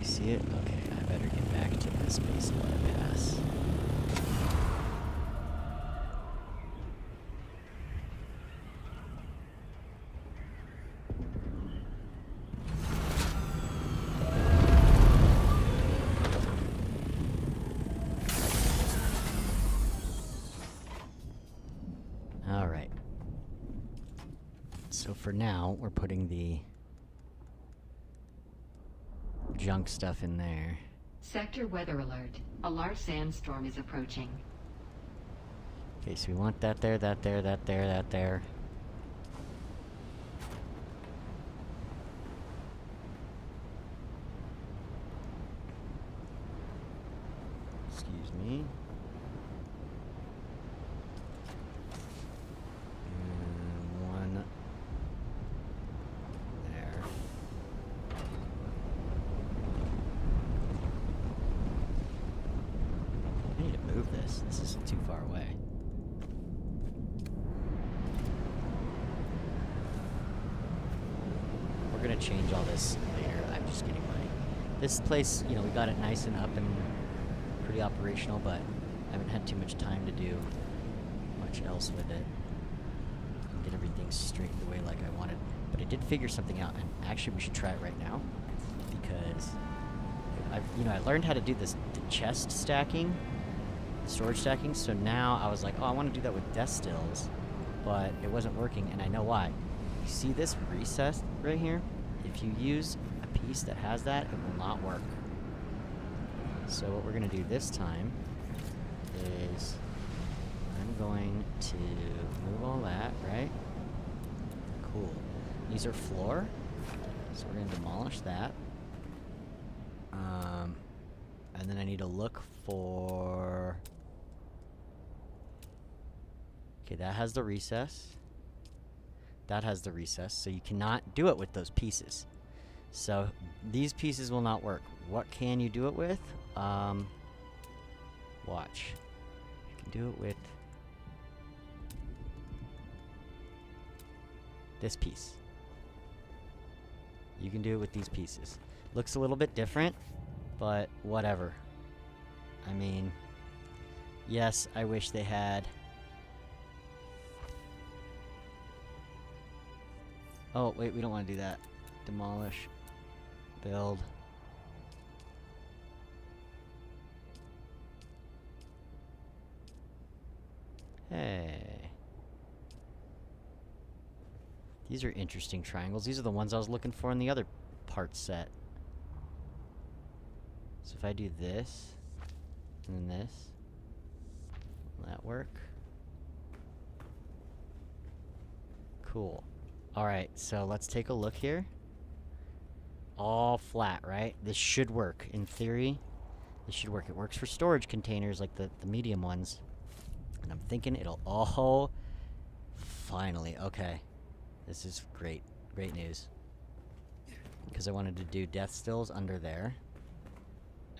You see it? Okay, I better get back to this base and let it pass. so for now, we're putting the junk stuff in there. Sector weather alert. A large sandstorm is approaching. Okay, so we want that there, that there, that there, that there. Excuse me. And one there. I need to move this. This is too far away. We're gonna change all this later. I'm just getting my... This place, you know, we got it nice and up and pretty operational, but I haven't had too much time to do much else with it. Get everything straight the way like I wanted. But I did figure something out, and actually we should try it right now, because I learned how to do the chest stacking, storage stacking. So now I was like, oh, I want to do that with deathstills, but it wasn't working, and I know why. You see this recess right here? If you use a piece that has that, it will not work. So what we're going to do this time is I'm going to move all that, right? Cool. These are floor, so we're going to demolish that. And then I need to look for... Okay, that has the recess. That has the recess, so you cannot do it with those pieces. So these pieces will not work. What can you do it with? Watch. You can do it with this piece. You can do it with these pieces. Looks a little bit different, but whatever. I mean, yes, I wish they had... Oh, wait, we don't want to do that. Demolish. Build. Hey. These are interesting triangles. These are the ones I was looking for in the other part set. So if I do this, and then this, will that work? Cool. Alright, so let's take a look here. All flat, right? This should work. In theory, this should work. It works for storage containers, like the medium ones. And I'm thinking it'll all... Finally, okay. This is great. Great news. Because I wanted to do death stills under there.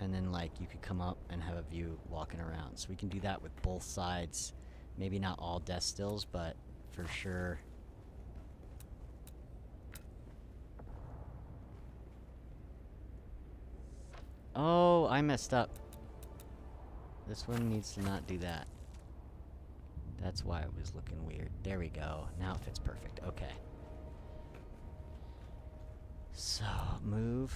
And then, like, you could come up and have a view walking around. So we can do that with both sides. Maybe not all death stills, but for sure... Oh, I messed up. This one needs to not do that. That's why it was looking weird. There we go. Now it fits perfect. Okay. So, move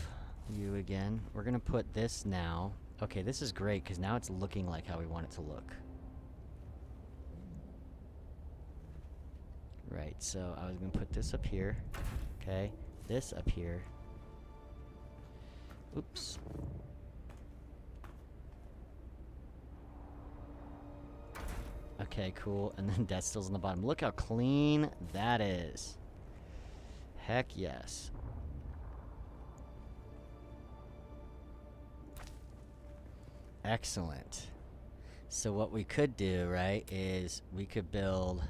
you again. We're gonna put this now. Okay, this is great, because now it's looking like how we want it to look. Right, so I was gonna put this up here. Okay, this up here. Oops. Okay, cool. And then death stills on the bottom. Look how clean that is. Heck yes. Excellent. So what we could do, right, is we could build...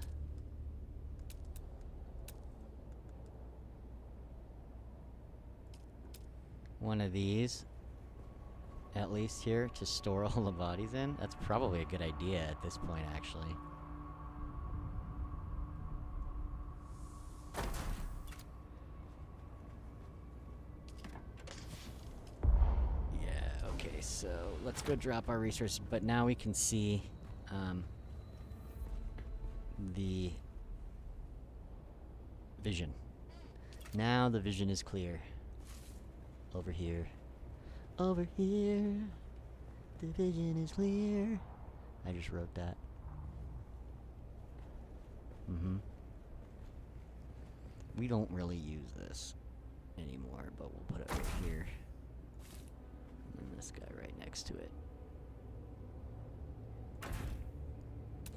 one of these, at least here, to store all the bodies in. That's probably a good idea at this point, actually. Yeah, okay, so let's go drop our resources, but now we can see the vision. Now the vision is clear. Over here. Over here. The vision is clear. I just wrote that. We don't really use this anymore, but we'll put it right here. And this guy right next to it.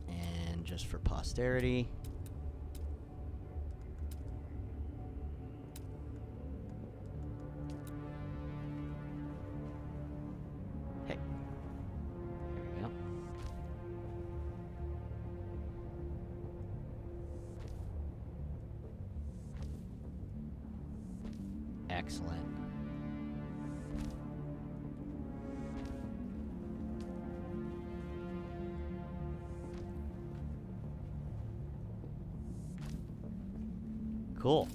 And just for posterity. Hey. There we go. Excellent. Cool.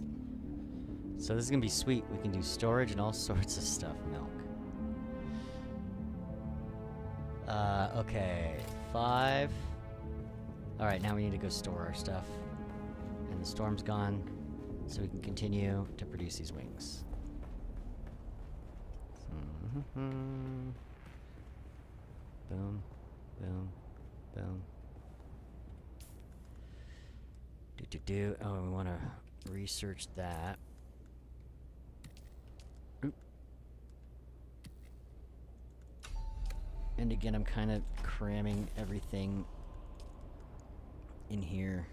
So this is gonna be sweet. We can do storage and all sorts of stuff. Milk. Okay. 5. Alright, now we need to go store our stuff. And the storm's gone, so we can continue to produce these wings. Boom, boom, boom. Oh, we want to research that. Oop. And again, I'm kind of cramming everything in here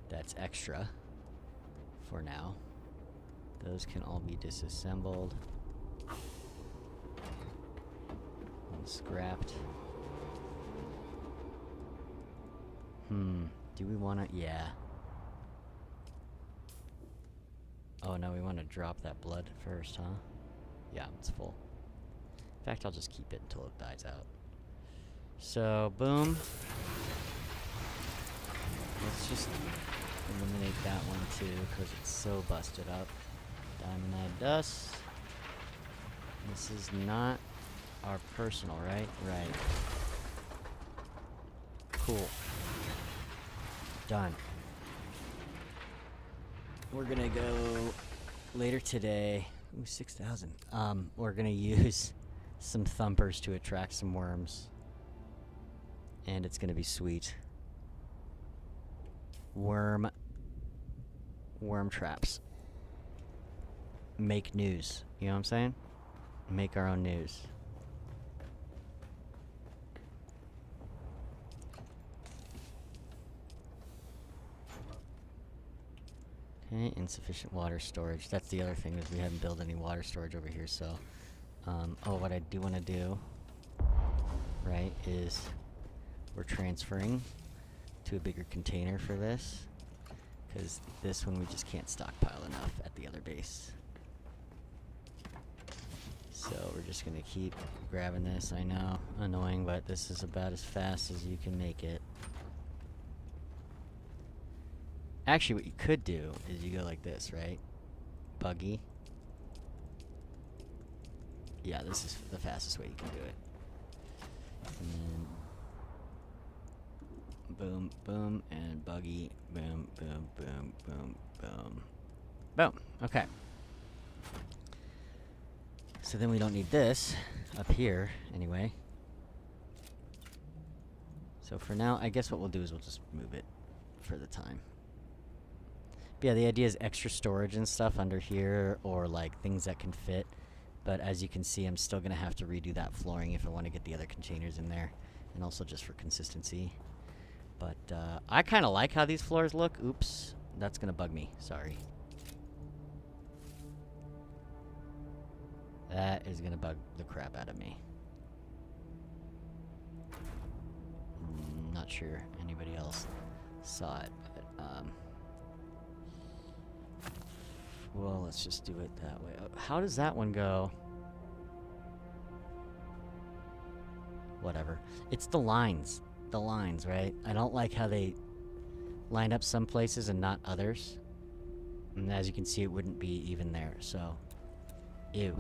that's extra for now. Those can all be disassembled and scrapped. Do we want to? Yeah. Oh no, we want to drop that blood first, huh? Yeah, it's full. In fact, I'll just keep it until it dies out. So, boom. Let's just eliminate that one too, because it's so busted up. Diamondite dust. This is not our personal, right? Right. Cool. Done. We're gonna go later today. Ooh, 6,000. We're gonna use some thumpers to attract some worms. And it's gonna be sweet. Worm traps. Make news. You know what I'm saying? Make our own news. Okay, insufficient water storage. That's the other thing, is we haven't built any water storage over here, so... oh, what I do want to do, right, is we're transferring to a bigger container for this, because this one we just can't stockpile enough at the other base. So we're just going to keep grabbing this. I know, annoying, but this is about as fast as you can make it. Actually, what you could do is you go like this, right? Buggy. Yeah, this is the fastest way you can do it. And then boom, boom, and buggy. Boom, boom, boom, boom, boom. Boom. Okay. So then we don't need this up here anyway. So for now, I guess what we'll do is we'll just move it for the time. But yeah, the idea is extra storage and stuff under here, or like things that can fit. But as you can see, I'm still going to have to redo that flooring if I want to get the other containers in there. And also just for consistency. But I kind of like how these floors look. Oops. That's going to bug me. Sorry. That is going to bug the crap out of me. Not sure anybody else saw it. But, well, let's just do it that way. How does that one go? Whatever. It's the lines. The lines, right? I don't like how they line up some places and not others. And as you can see, it wouldn't be even there, so... Ew.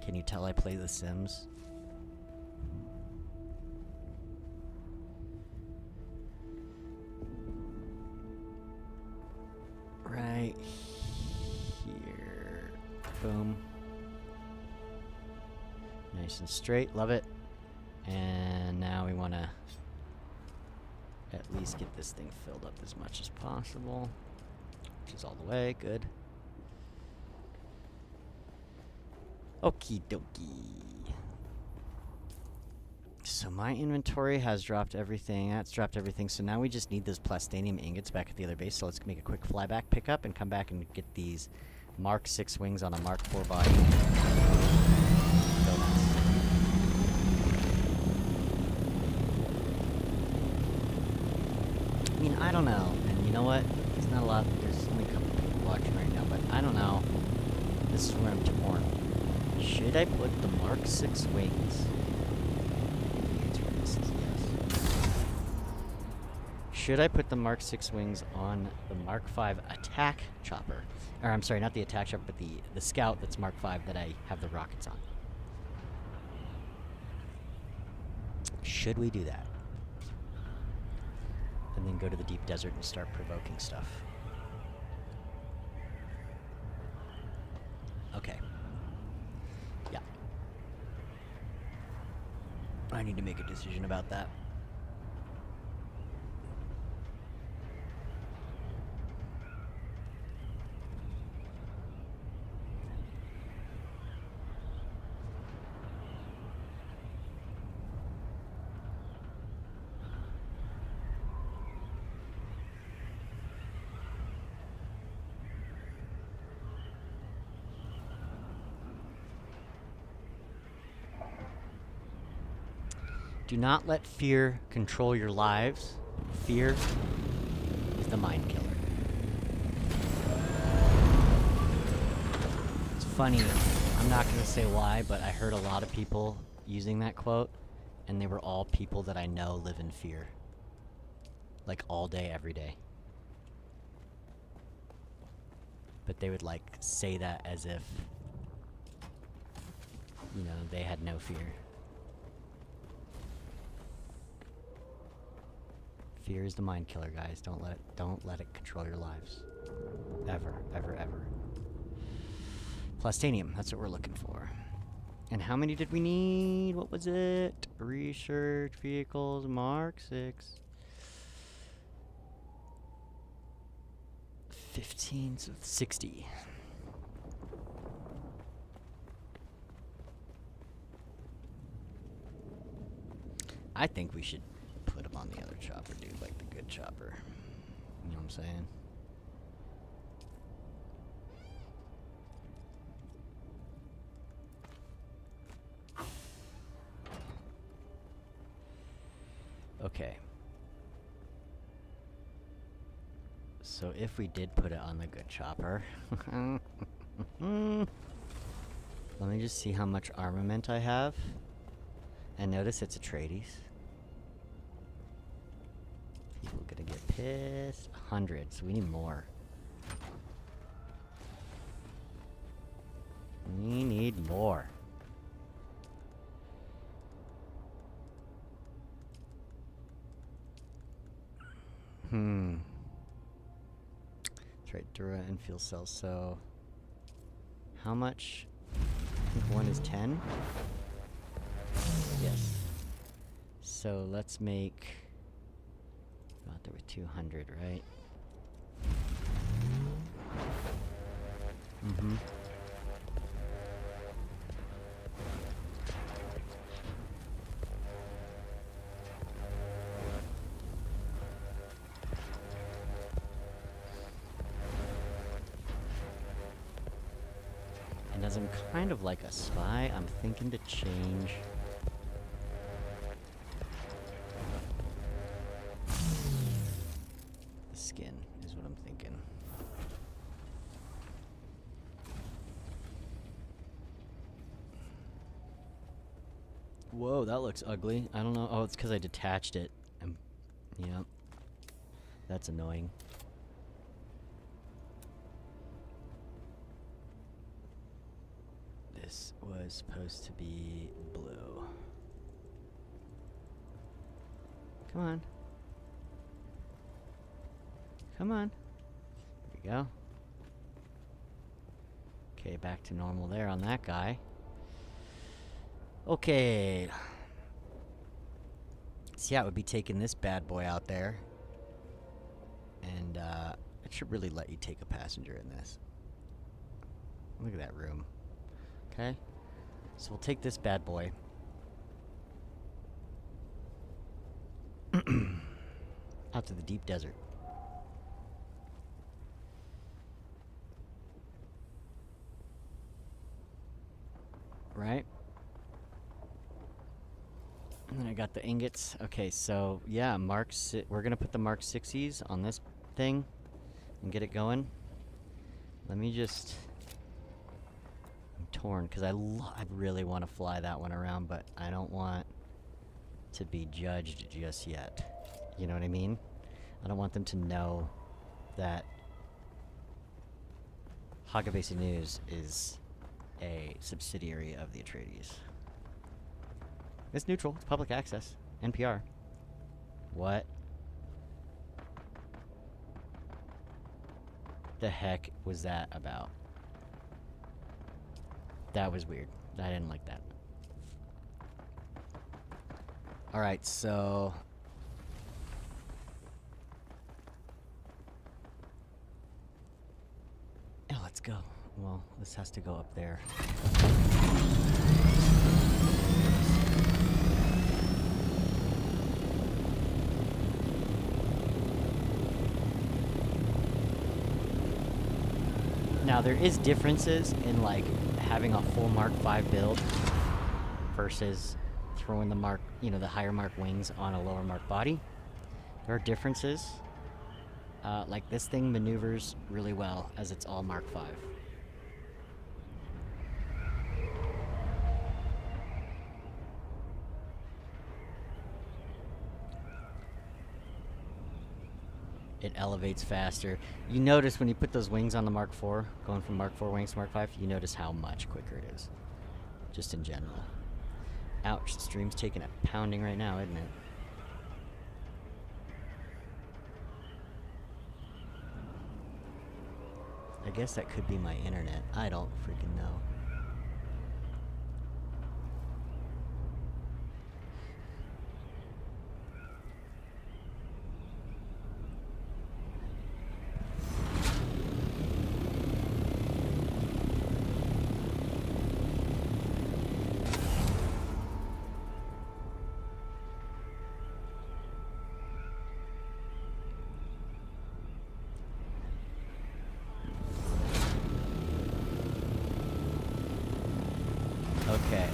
Can you tell I play The Sims? Right here. Boom. Nice and straight. Love it. And now we want to at least get this thing filled up as much as possible, which is all the way. Good. Okie dokie. So my inventory has dropped everything. That's dropped everything. So now we just need those plastanium ingots back at the other base. So let's make a quick flyback pickup and come back and get these Mark 6 wings on a Mark 4 body. So nice. I mean, I don't know. And you know what? There's not a lot. There's only a couple people watching right now, but I don't know. This is where I'm torn. Should I put the Mark 6 wings? The answer to this is yes. Should I put the Mark 6 wings on the Mark 5 attack chopper? Or I'm sorry, not the attack chopper, but the scout that's Mark 5 that I have the rockets on. Should we do that? And then go to the deep desert and start provoking stuff. Okay. Yeah. I need to make a decision about that. Do not let fear control your lives. Fear is the mind killer. It's funny, I'm not going to say why, but I heard a lot of people using that quote, and they were all people that I know live in fear. Like all day, every day. But they would like say that as if, you know, they had no fear. Fear is the mind killer, guys. Don't let it control your lives. Ever, ever, ever. Plastanium, that's what we're looking for. And how many did we need? What was it? Research vehicles, Mark 6. 15, so 60. I think we should put him on the other chopper, dude, like the good chopper. You know what I'm saying? Okay. So if we did put it on the good chopper, let me just see how much armament I have. And notice it's Atreides. People are gonna get pissed. 100, so we need more. We need more. That's right, Dura and fuel cells. So, how much? I think one is 10. Yes. So let's make. Thought there were 200, right? Mm-hmm. And as I'm kind of like a spy, I'm thinking to change the skin, is what I'm thinking. Whoa, that looks ugly. I don't know. Oh, it's because I detached it. Yeah. That's annoying. This was supposed to be blue. Come on. Come on. There we go. Okay, back to normal there on that guy. Okay. So yeah, it would be taking this bad boy out there and it should really let you take a passenger in this. Look at that room. Okay, so we'll take this bad boy. Out to the deep desert. Right? And then I got the ingots. Okay, so yeah, we're gonna put the Mark 6s on this thing and get it going. Let me just... I'm torn because I really want to fly that one around, but I don't want to be judged just yet. You know what I mean? I don't want them to know that Hagga Basin News is a subsidiary of the Atreides. It's neutral. It's public access. NPR. What the heck was that about? That was weird. I didn't like that. Alright, so... yeah, let's go. Well, this has to go up there. Now, there is differences in, like, having a full Mark 5 build versus throwing the Mark, you know, the higher Mark wings on a lower Mark body. There are differences. Like, this thing maneuvers really well as it's all Mark 5. It elevates faster. You notice when you put those wings on the Mark 4, going from Mark 4 wings to Mark 5, you notice how much quicker it is. Just in general. Ouch, the stream's taking a pounding right now, isn't it? I guess that could be my internet. I don't freaking know. Okay.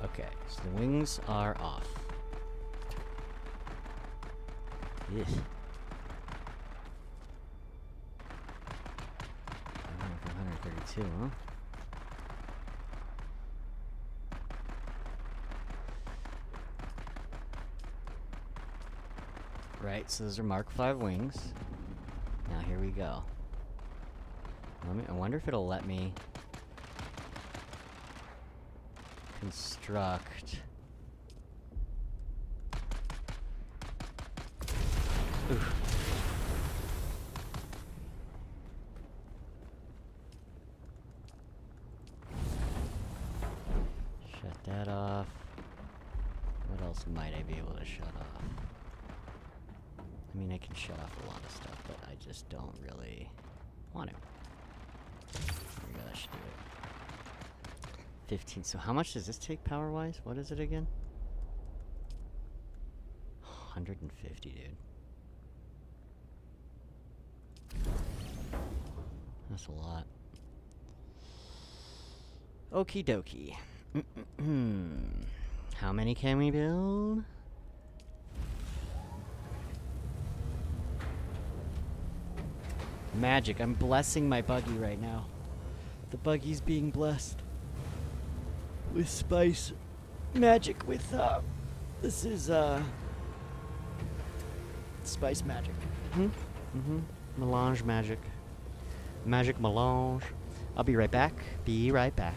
Okay, so the wings are off. Yeah. 132, huh? Right, so those are Mark 5 wings. Now here we go. I wonder if it'll let me construct. Oof. Shut that off. What else might I be able to shut off? I mean, I can shut off a lot of stuff, but I just don't really want to. There we go, that should do it. 15. So how much does this take power-wise? What is it again? 150, dude. That's a lot. Okie dokie. How many can we build? Magic. I'm blessing my buggy right now. The buggy's being blessed with spice magic with this is spice magic. Melange magic. Magic melange. I'll be right back. Be right back.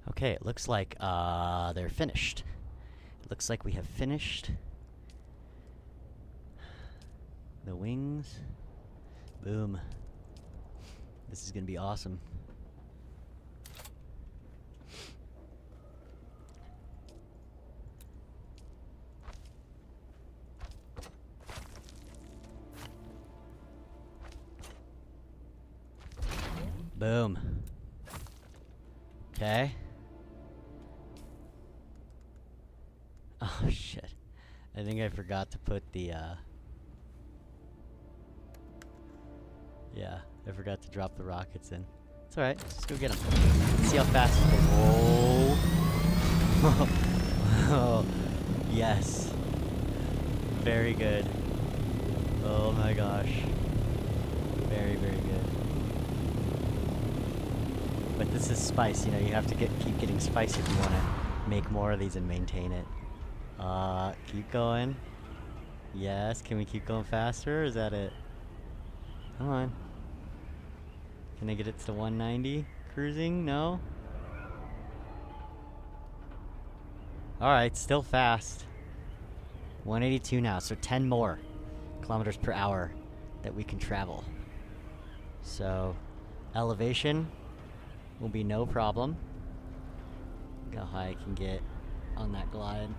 Okay, it looks like they're finished. It looks like we have finished the wings. Boom. This is gonna be awesome. Boom. Okay. Oh shit. I think I forgot to put the yeah, I forgot to drop the rockets in. It's alright, let's just go get them. See how fast they Oh. Oh, yes. Very good. Oh my gosh. Very, very good. But this is spice, you know, you have to keep getting spice if you want to make more of these and maintain it. Keep going. Yes, can we keep going faster, or is that it? Come on. Can I get it to 190? Cruising? No? Alright, still fast. 182 now, so 10 more kilometers per hour that we can travel. So, elevation will be no problem. Look how high I can get on that glide.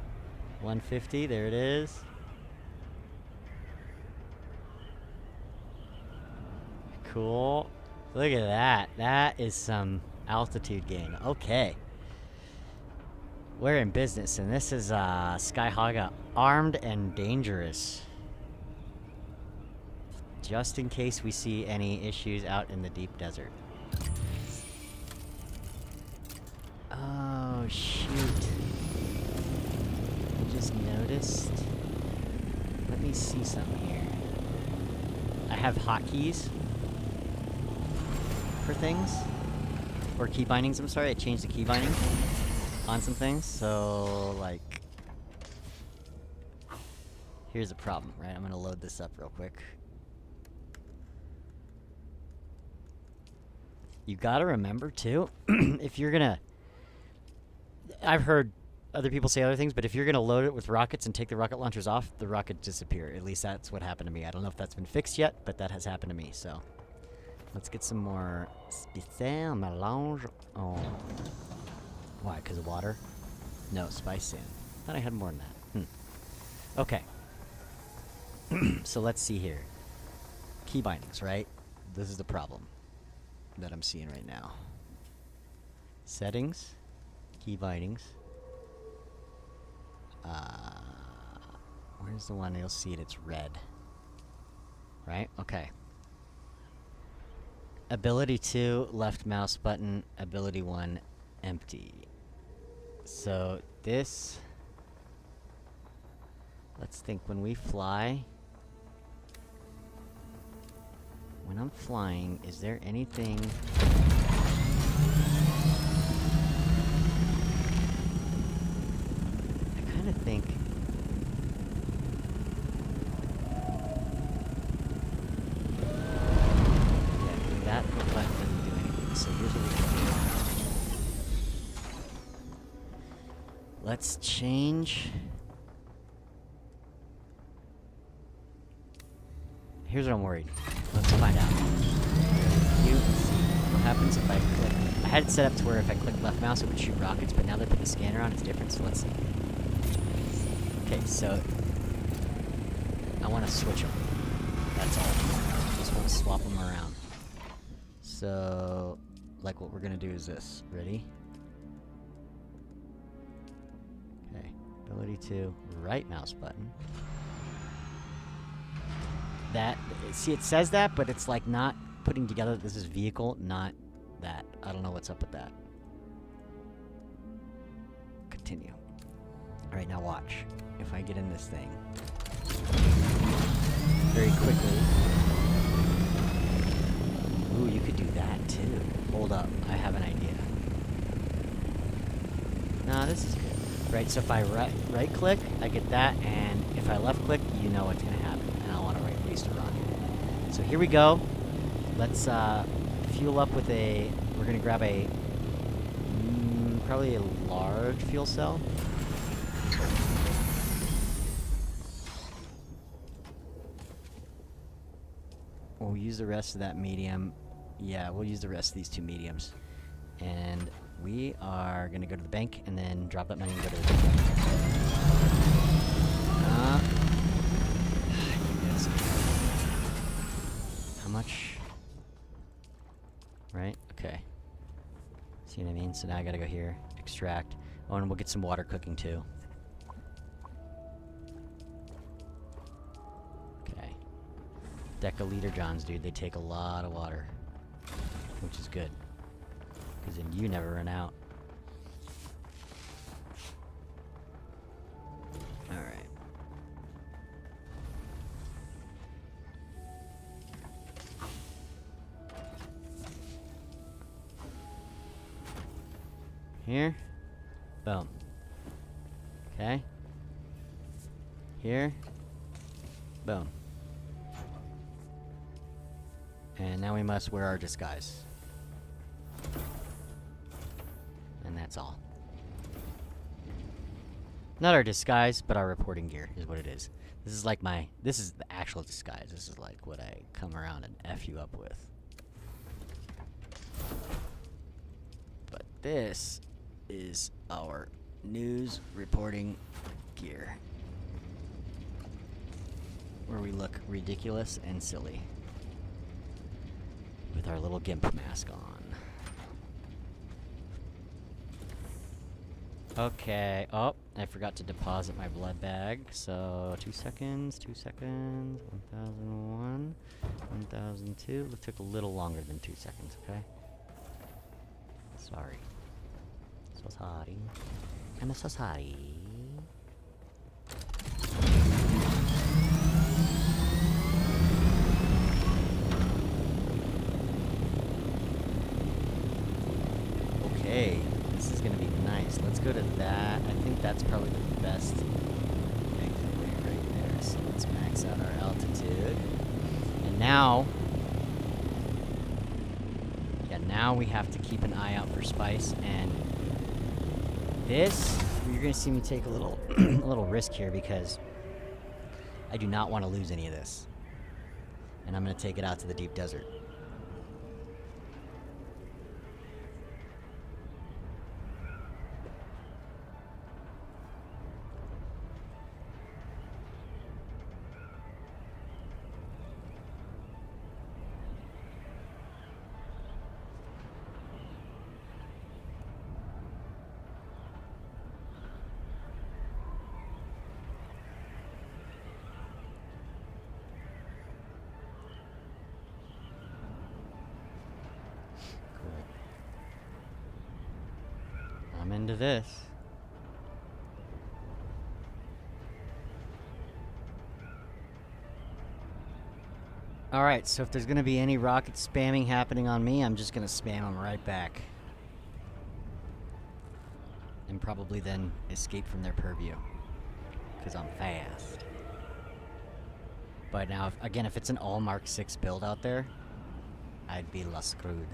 150, there it is. Cool. Look at that. That is some altitude gain. Okay. We're in business, and this is Sky Hagga Armed and Dangerous. Just in case we see any issues out in the deep desert. Oh, shoot. I just noticed. Let me see something here. I have hotkeys for things. Or key bindings, I'm sorry. I changed the key binding on some things. So, like... Here's the problem, right? I'm gonna load this up real quick. You gotta remember, too, if you're gonna... I've heard other people say other things, but if you're gonna load it with rockets and take the rocket launchers off, the rockets disappear. At least that's what happened to me. I don't know if that's been fixed yet, but that has happened to me, so... Let's get some more spécial mélange. Oh. Why, because of water? No, spice sand. Thought I had more than that. Okay. So let's see here. Key bindings, right? This is the problem that I'm seeing right now. Settings. Key bindings. Where's the one? You'll see it. It's red. Right? Okay. Ability 2, left mouse button. Ability 1, empty. So this... Let's think. When we fly... When I'm flying, is there anything... I kind of think... That looked like doesn't do anything, so here's what we can do. Let's change. Here's what I'm worried. Let's find out. What happens if I click? I had it set up to where if I click left mouse it would shoot rockets, but now they put the scanner on, it's different, so let's see. Okay, so I want to switch them. That's all. Just want to swap them around. So, like what we're gonna do is this. Ready? Okay. Ability 2, right mouse button. That, see it says that, but it's like not putting together this is vehicle, not that. I don't know what's up with that. Continue. Alright, now watch. If I get in this thing. Very quickly. Ooh, you could do that too. Hold up, I have an idea. Nah, this is good. Right, so if I right click, I get that, and if I left click, you know what's gonna happen. And I want to waste a rocket. So here we go. Let's fuel up with a. We're gonna grab a. probably a large fuel cell. We'll use the rest of that medium. Yeah, we'll use the rest of these 2 mediums. And we are gonna go to the bank and then drop that money and go to the bank. How much? Right? Okay. See what I mean? So now I gotta go here, extract. Oh, and we'll get some water cooking too. Okay. Decaliter Johns, dude, they take a lot of water. Which is good. Because then you never run out. Alright. Here. Boom. Okay. Here. Boom. And now we must wear our disguise. And that's all. Not our disguise, but our reporting gear is what it is. This is like this is the actual disguise. This is like what I come around and F you up with. But this is our news reporting gear. Where we look ridiculous and silly. With our little GIMP mask on. Okay. Oh, I forgot to deposit my blood bag. So 2 seconds, 2 seconds. 1001, 1002. It took a little longer than 2 seconds, okay? Sorry. So sorry. I'm so sorry. Okay, this is gonna be nice. Let's go to that. I think that's probably the best exit way right there. So let's max out our altitude. And now, yeah, now we have to keep an eye out for spice. And this, you're gonna see me take a little, a little risk here because I do not want to lose any of this. And I'm gonna take it out to the deep desert. I'm into this. Alright, so if there's gonna be any rocket spamming happening on me, I'm just gonna spam them right back. And probably then escape from their purview. Because I'm fast. But now, again, if it's an all Mark 6 build out there, I'd be la screwed.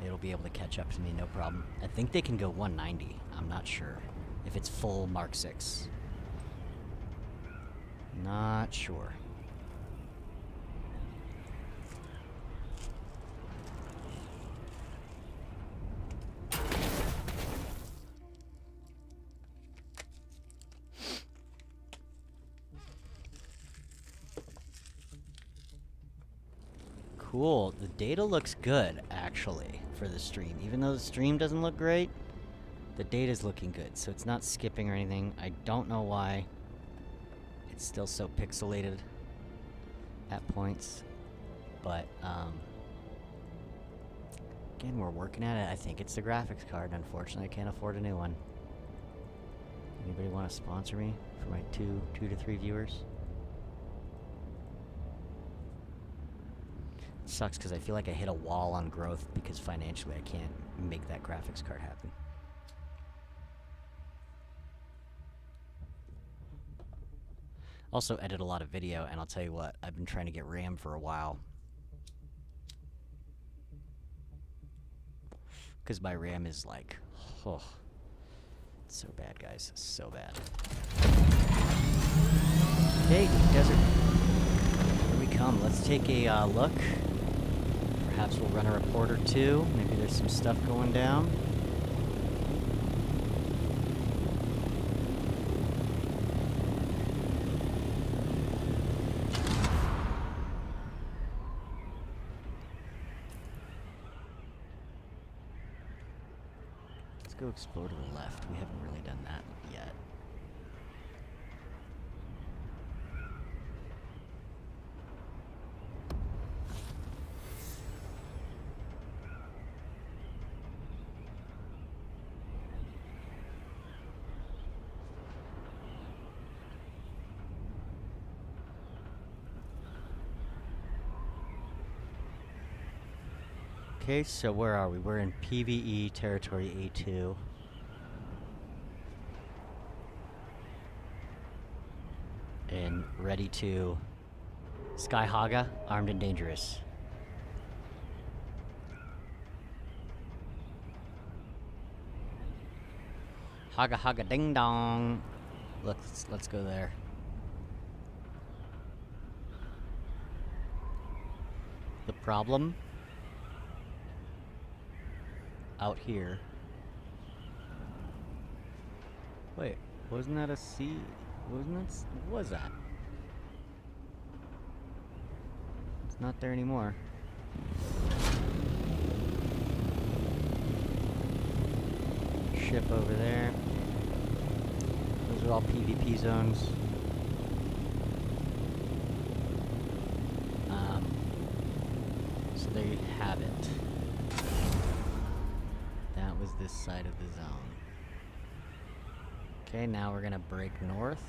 It'll be able to catch up to me, no problem. I think they can go 190. I'm not sure. If it's full Mark 6. Not sure. Cool. The data looks good, actually, for the stream. Even though the stream doesn't look great, the data's looking good. So it's not skipping or anything. I don't know why it's still so pixelated at points. But, again, we're working at it. I think it's the graphics card. Unfortunately, I can't afford a new one. Anybody want to sponsor me for my two to three viewers? Sucks because I feel like I hit a wall on growth because financially I can't make that graphics card happen. Also edit a lot of video, and I'll tell you what, I've been trying to get RAM for a while. Because my RAM is like Oh. So bad, guys. So bad. Okay, Deep Desert. Here we come. Let's take a look. Perhaps we'll run a report or two. Maybe there's some stuff going down. Let's go explore to the left. We haven't really done that yet. Okay, so where are we? We're in PvE territory A2. And ready to Sky Hagga, armed and dangerous. Hagga Hagga ding dong. Let's go there. The problem out here. Wait, wasn't that a sea? Wasn't that? What was that? It's not there anymore. Ship over there. Those are all PvP zones. So there you have it. That was this side of the zone. Okay, now we're gonna break north.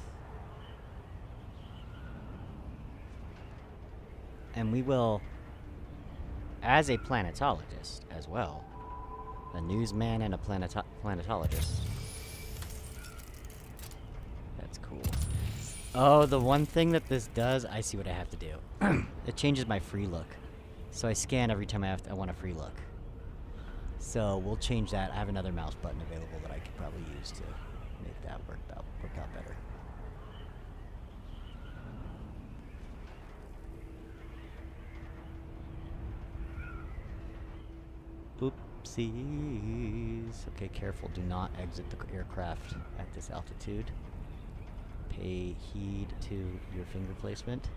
And we will, as a planetologist as well, a newsman and a planetologist. That's cool. Oh, the one thing that this does, I see what I have to do. It changes my free look. So I scan every time I want a free look. So we'll change that. I have another mouse button available that I could probably use to make that work out better. Oopsies. Okay, careful. Do not exit the aircraft at this altitude. Pay heed to your finger placement,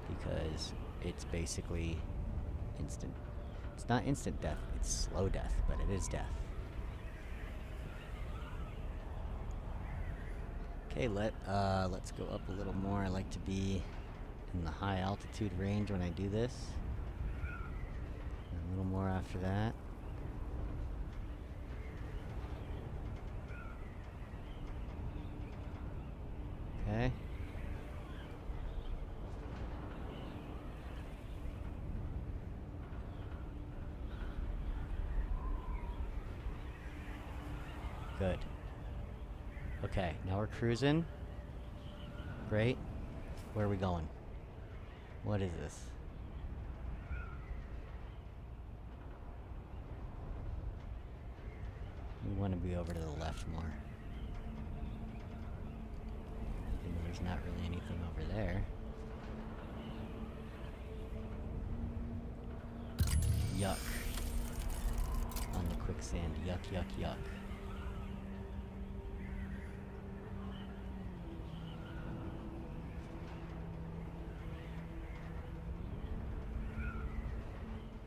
because it's basically instant. It's not instant death, it's slow death, but it is death. Okay, let's go up a little more. I like to be in the high altitude range when I do this. And a little more after that. Okay. Good. Okay, now we're cruising. Great. Where are we going? What is this? We want to be over to the left more. And there's not really anything over there. Yuck. On the quicksand. Yuck, yuck, yuck.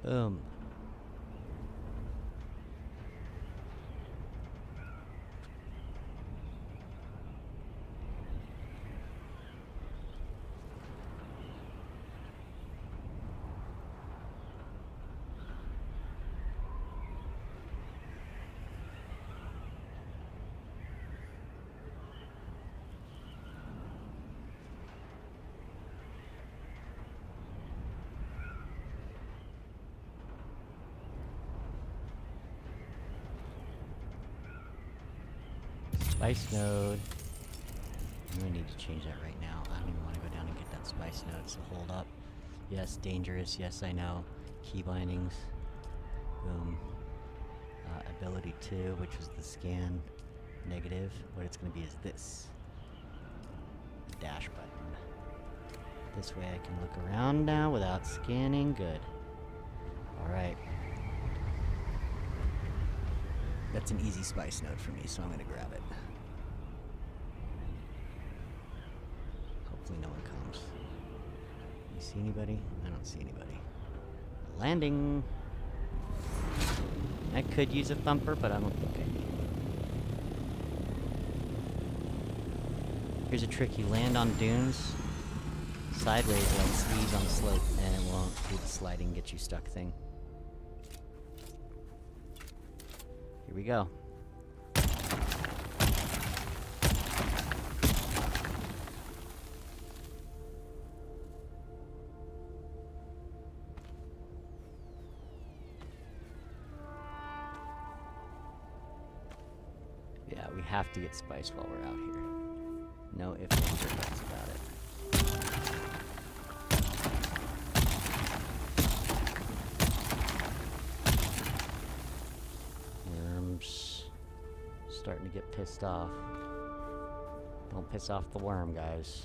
Boom. Spice node. I'm gonna need to change that right now. I don't even want to go down and get that spice node, so hold up. Yes, dangerous. Yes, I know. Key bindings. Boom. ability 2, which was the scan negative. What it's going to be is this. Dash button. This way I can look around now without scanning. Good. Alright. That's an easy spice node for me, so I'm going to grab it. Hopefully no one comes. You see anybody? I don't see anybody. Landing! I could use a thumper, but I don't think I need it. Here's a trick. You land on dunes sideways like skis on the slope, and it won't do the sliding get you stuck thing. Here we go. Yeah, we have to get spice while we're out here. No ifs, ands, or buts about it. Worms starting to get pissed off. Don't piss off the worm, guys.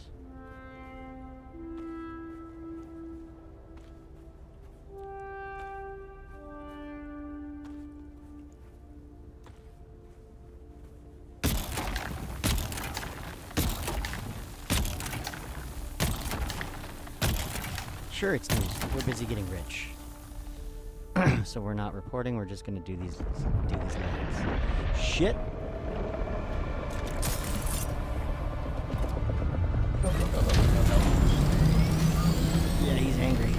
Sure, it's news. We're busy getting rich. So we're not reporting, we're just gonna do these lands. Shit! Yeah, he's angry.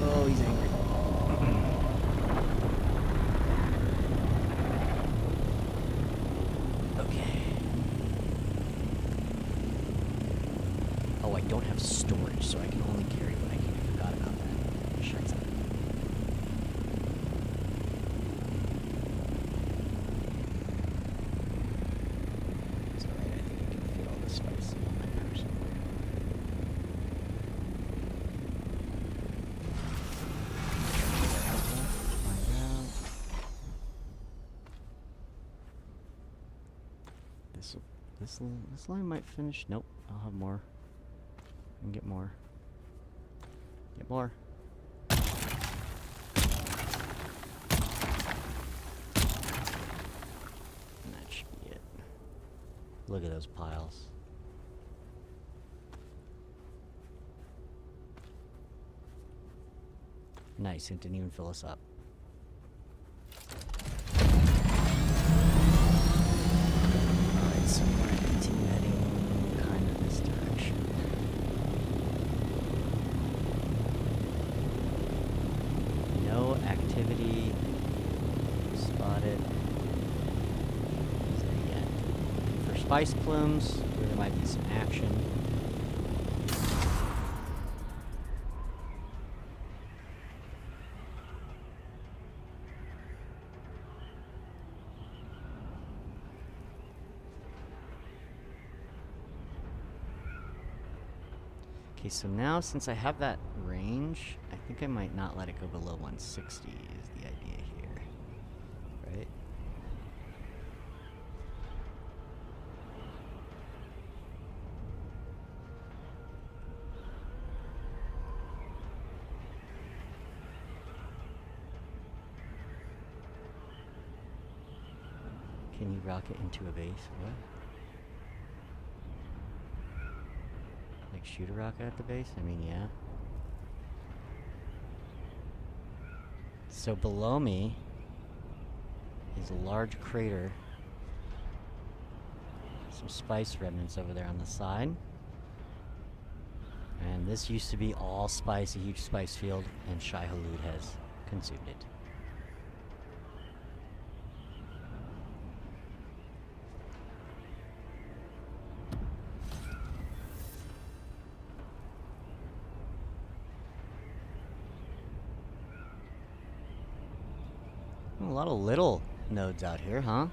Oh, he's angry. Okay. Oh, I don't have storage, so I can only carry what I can. I forgot about that. Shit. It's alright, I think I can fit all the spice in my person. This line might finish. Nope, I'll have more. I can get more. Get more. And that should be it. Look at those piles. Nice, it didn't even fill us up. Alright, so we're going to continue heading kind of this direction. No activity spotted yet. For spice plumes, where there might be some action. Okay, so now since I have that range, I think I might not let it go below 160 is the idea here, right? Can you rocket into a base? What? Like shoot a rocket at the base? I mean, yeah. So below me is a large crater. Some spice remnants over there on the side. And this used to be all spice, a huge spice field, and Shai-Hulud has consumed it. A lot of little nodes out here, huh?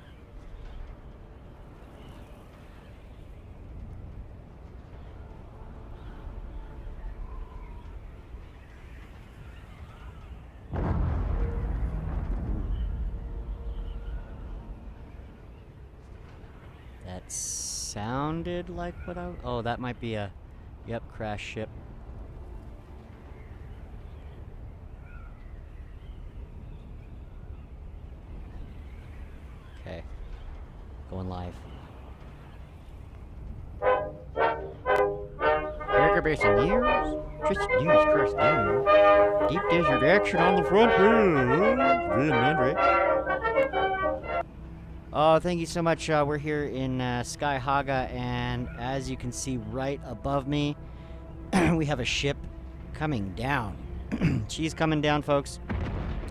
sounded like what I... Oh, that might be a... Yep, crash ship. Okay. Going live. Hagga Basin news. Just news across Dune. Deep Desert action on the front page. Oh, thank you so much. We're here in Sky Hagga, and as you can see right above me, we have a ship coming down. She's coming down, folks.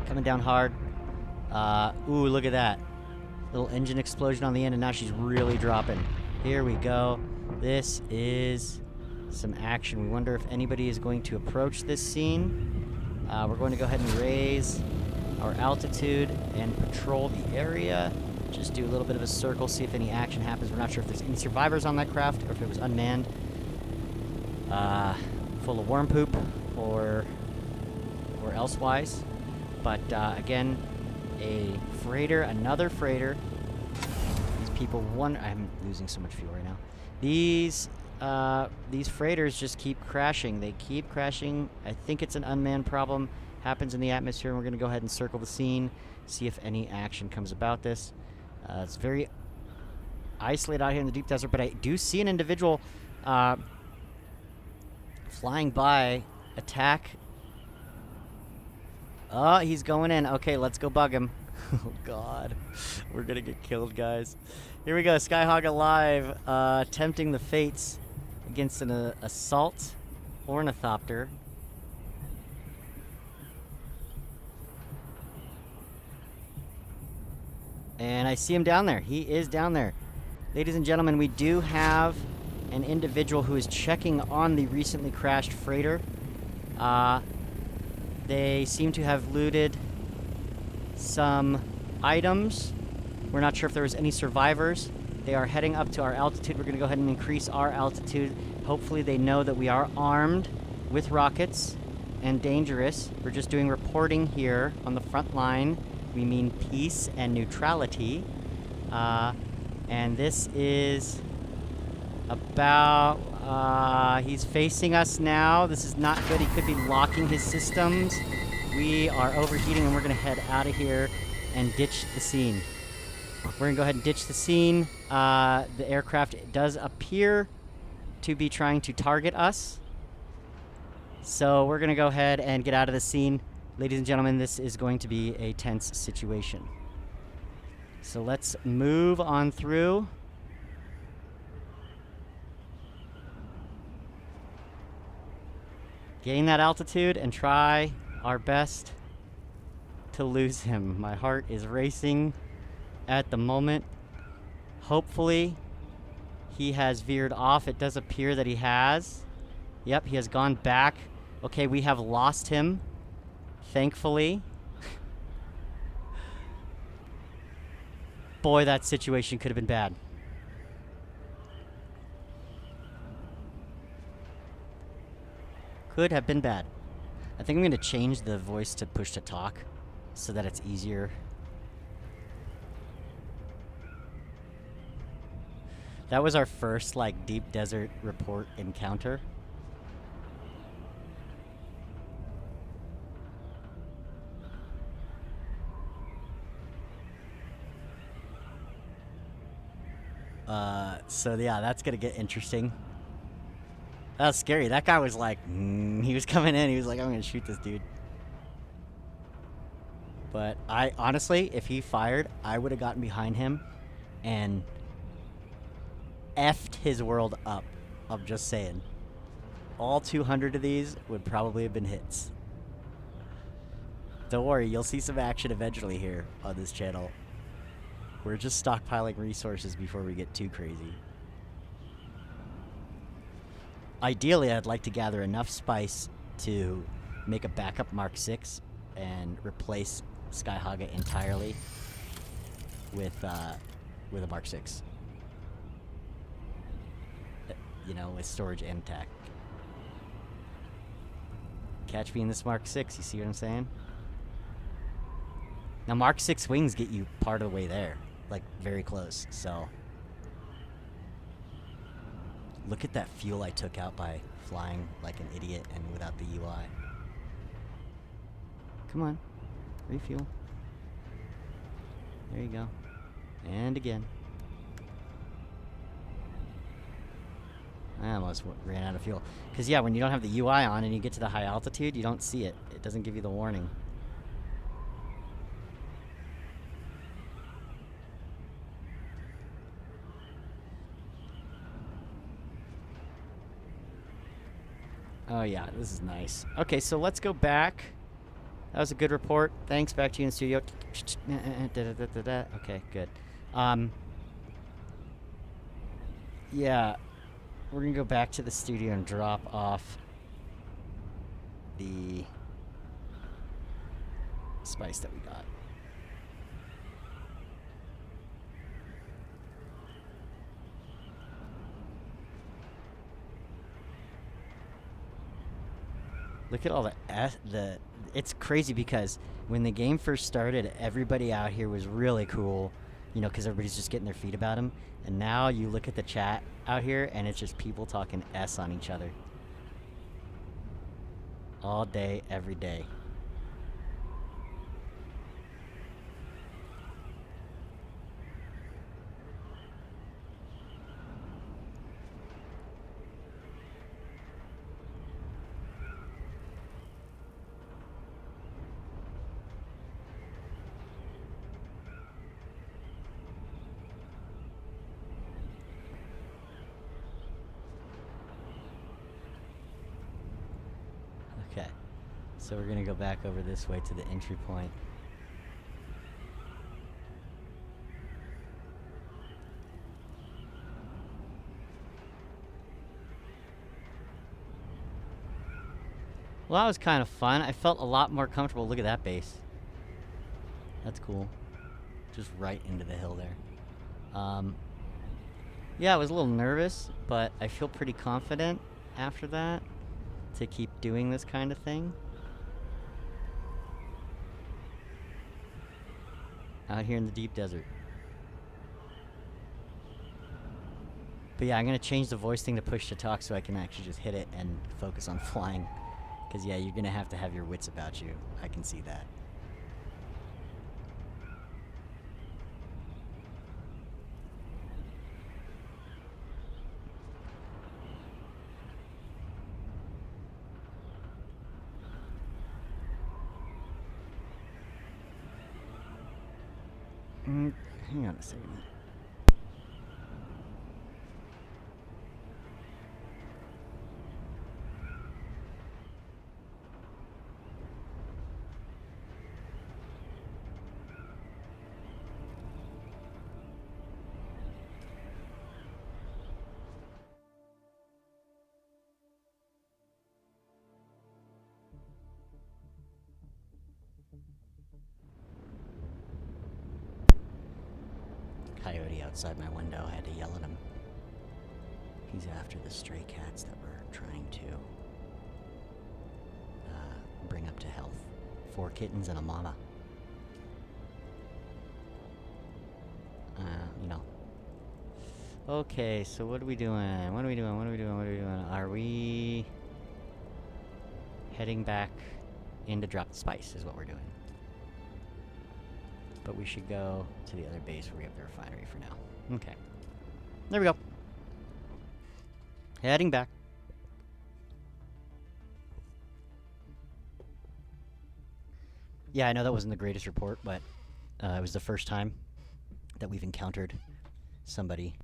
Coming down hard. Ooh, look at that. Little engine explosion on the end, and now she's really dropping. Here we go. This is some action. We wonder if anybody is going to approach this scene. We're going to go ahead and raise our altitude and patrol the area. Just do a little bit of a circle, see if any action happens. We're not sure if there's any survivors on that craft or if it was unmanned. Full of worm poop or elsewise. But again, a freighter, another freighter. These people I'm losing so much fuel right now. These freighters just keep crashing. They keep crashing. I think it's an unmanned problem. Happens in the atmosphere, and we're going to go ahead and circle the scene, see if any action comes about this. It's very isolated out here in the deep desert, but I do see an individual flying by. Attack. Oh, he's going in. Okay, let's go bug him. Oh, God. We're going to get killed, guys. Here we go. Sky Hagga live. Tempting the fates against an assault ornithopter. And I see him down there. He is down there. Ladies and gentlemen, we do have an individual who is checking on the recently crashed freighter. They seem to have looted some items. We're not sure if there was any survivors. They are heading up to our altitude. We're going to go ahead and increase our altitude. Hopefully they know that we are armed with rockets and dangerous. We're just doing reporting here on the front line. We mean peace and neutrality. And this is about... he's facing us now. This is not good. He could be locking his systems. We are overheating, and we're going to head out of here and ditch the scene. We're going to go ahead and ditch the scene. The aircraft does appear to be trying to target us. So we're going to go ahead and get out of the scene. Ladies and gentlemen, this is going to be a tense situation. So let's move on through. Gain that altitude and try our best to lose him. My heart is racing at the moment. Hopefully, he has veered off. It does appear that he has. Yep, he has gone back. Okay, we have lost him. Thankfully. Boy, that situation could have been bad. Could have been bad. I think I'm going to change the voice to push to talk so that it's easier. That was our first, like, deep desert report encounter. So yeah, that's gonna get interesting. That was scary. That guy was like, he was coming in. He was like, I'm gonna shoot this dude. But I honestly, if he fired, I would have gotten behind him and effed his world up. I'm just saying. All 200 of these would probably have been hits. Don't worry, you'll see some action eventually here on this channel. We're just stockpiling resources before we get too crazy. Ideally, I'd like to gather enough spice to make a backup Mark 6 and replace Sky Hagga entirely with a Mark 6. You know, with storage and attack. Catch me in this Mark 6, you see what I'm saying? Now, Mark 6 wings get you part of the way there. Like, very close, so... Look at that fuel I took out by flying like an idiot and without the UI. Come on. Refuel. There you go. And again. I almost ran out of fuel. Because, yeah, when you don't have the UI on and you get to the high altitude, you don't see it. It doesn't give you the warning. Oh, yeah, this is nice. Okay, so let's go back. That was a good report. Thanks. Back to you in the studio. Okay, good. Yeah, we're going to go back to the studio and drop off the spice that we got. Look at all the it's crazy because when the game first started, everybody out here was really cool, you know, because everybody's just getting their feet about them. And now you look at the chat out here, and it's just people talking S on each other. All day, every day. Okay, so we're gonna go back over this way to the entry point. Well, that was kind of fun. I felt a lot more comfortable. Look at that base. That's cool. Just right into the hill there. Yeah, I was a little nervous, but I feel pretty confident after that to keep doing this kind of thing. Out here in the deep desert. But yeah, I'm going to change the voice thing to push to talk so I can actually just hit it and focus on flying. Because yeah, you're going to have your wits about you. I can see that. Hang on a second. Coyote outside my window. I had to yell at him. He's after the stray cats that we're trying to bring up to health. 4 kittens and a mama. You know. Okay, so what are we doing? What are we doing? What are we doing? What are we doing? Are we heading back in to drop the spice is what we're doing. But we should go to the other base where we have the refinery for now. Okay. There we go. Heading back. Yeah, I know that wasn't the greatest report, but it was the first time that we've encountered somebody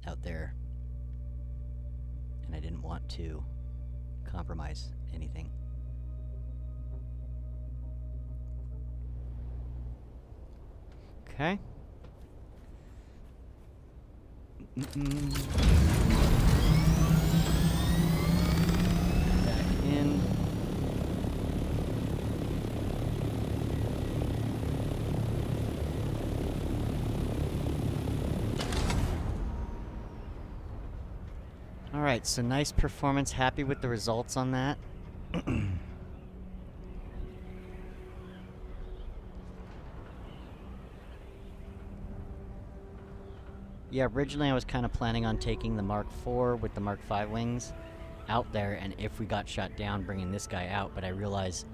out there. And I didn't want to compromise anything. Okay. Back in. All right, so nice performance. Happy with the results on that. Yeah, originally I was kind of planning on taking the Mark IV with the Mark V wings out there, and if we got shot down, bringing this guy out, but I realized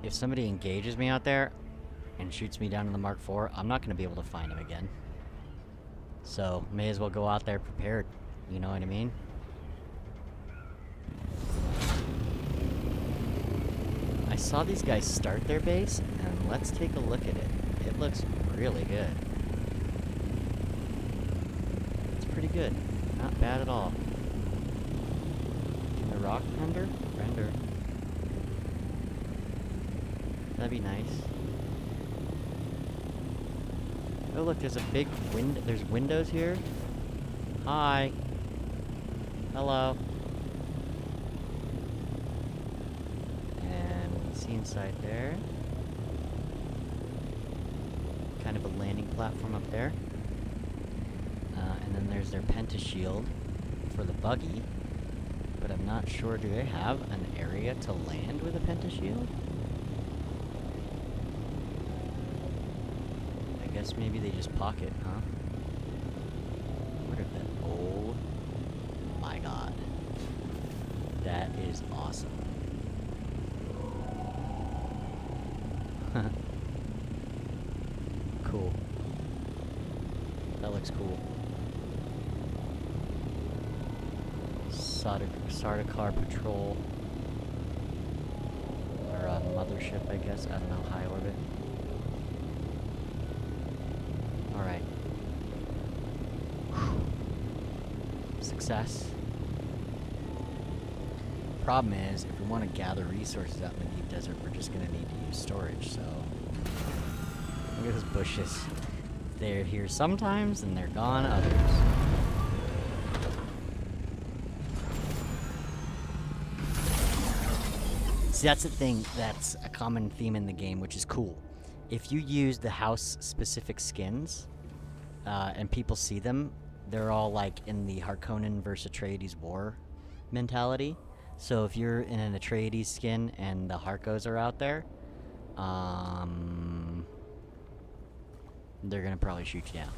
if somebody engages me out there and shoots me down in the Mark IV, I'm not going to be able to find him again. So, may as well go out there prepared, you know what I mean? I saw these guys start their base, and let's take a look at it. It looks really good. It's pretty good. Not bad at all. Can the rock render? Render. That'd be nice. Oh look, there's a big window. There's windows here. Hi. Hello. And see inside there. Kind of a landing platform up there. And then there's their pentashield for the buggy. But I'm not sure, do they have an area to land with a pentashield? I guess maybe they just pocket, huh? What if that? Oh my god. That is awesome. Cool. That looks cool. Sardaukar Patrol. Or a mothership, I guess. I don't know, high orbit. Alright. Success. Problem is, if we want to gather resources out in the deep desert, we're just going to need to use storage, so... Look at those bushes. They're here sometimes, and they're gone others. See, that's the thing, that's a common theme in the game, which is cool. If you use the house-specific skins, and people see them, they're all like in the Harkonnen versus Atreides war mentality. So if you're in an Atreides skin and the Harkos are out there, they're gonna probably shoot you down.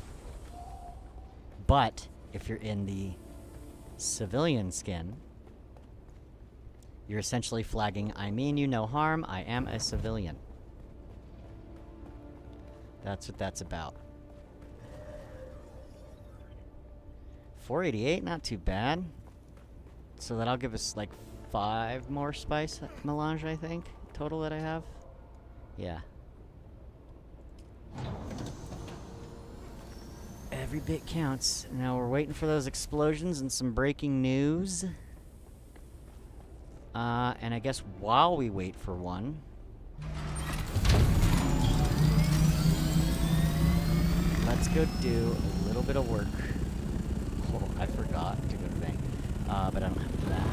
But if you're in the civilian skin, you're essentially flagging, I mean you no harm, I am a civilian. That's what that's about. 488, not too bad. So that'll give us like 5 more spice melange, I think, total that I have. Yeah. Every bit counts. Now we're waiting for those explosions and some breaking news. And I guess while we wait for one, let's go do a little bit of work. Oh, I forgot to go to the bank. But I don't have to do that.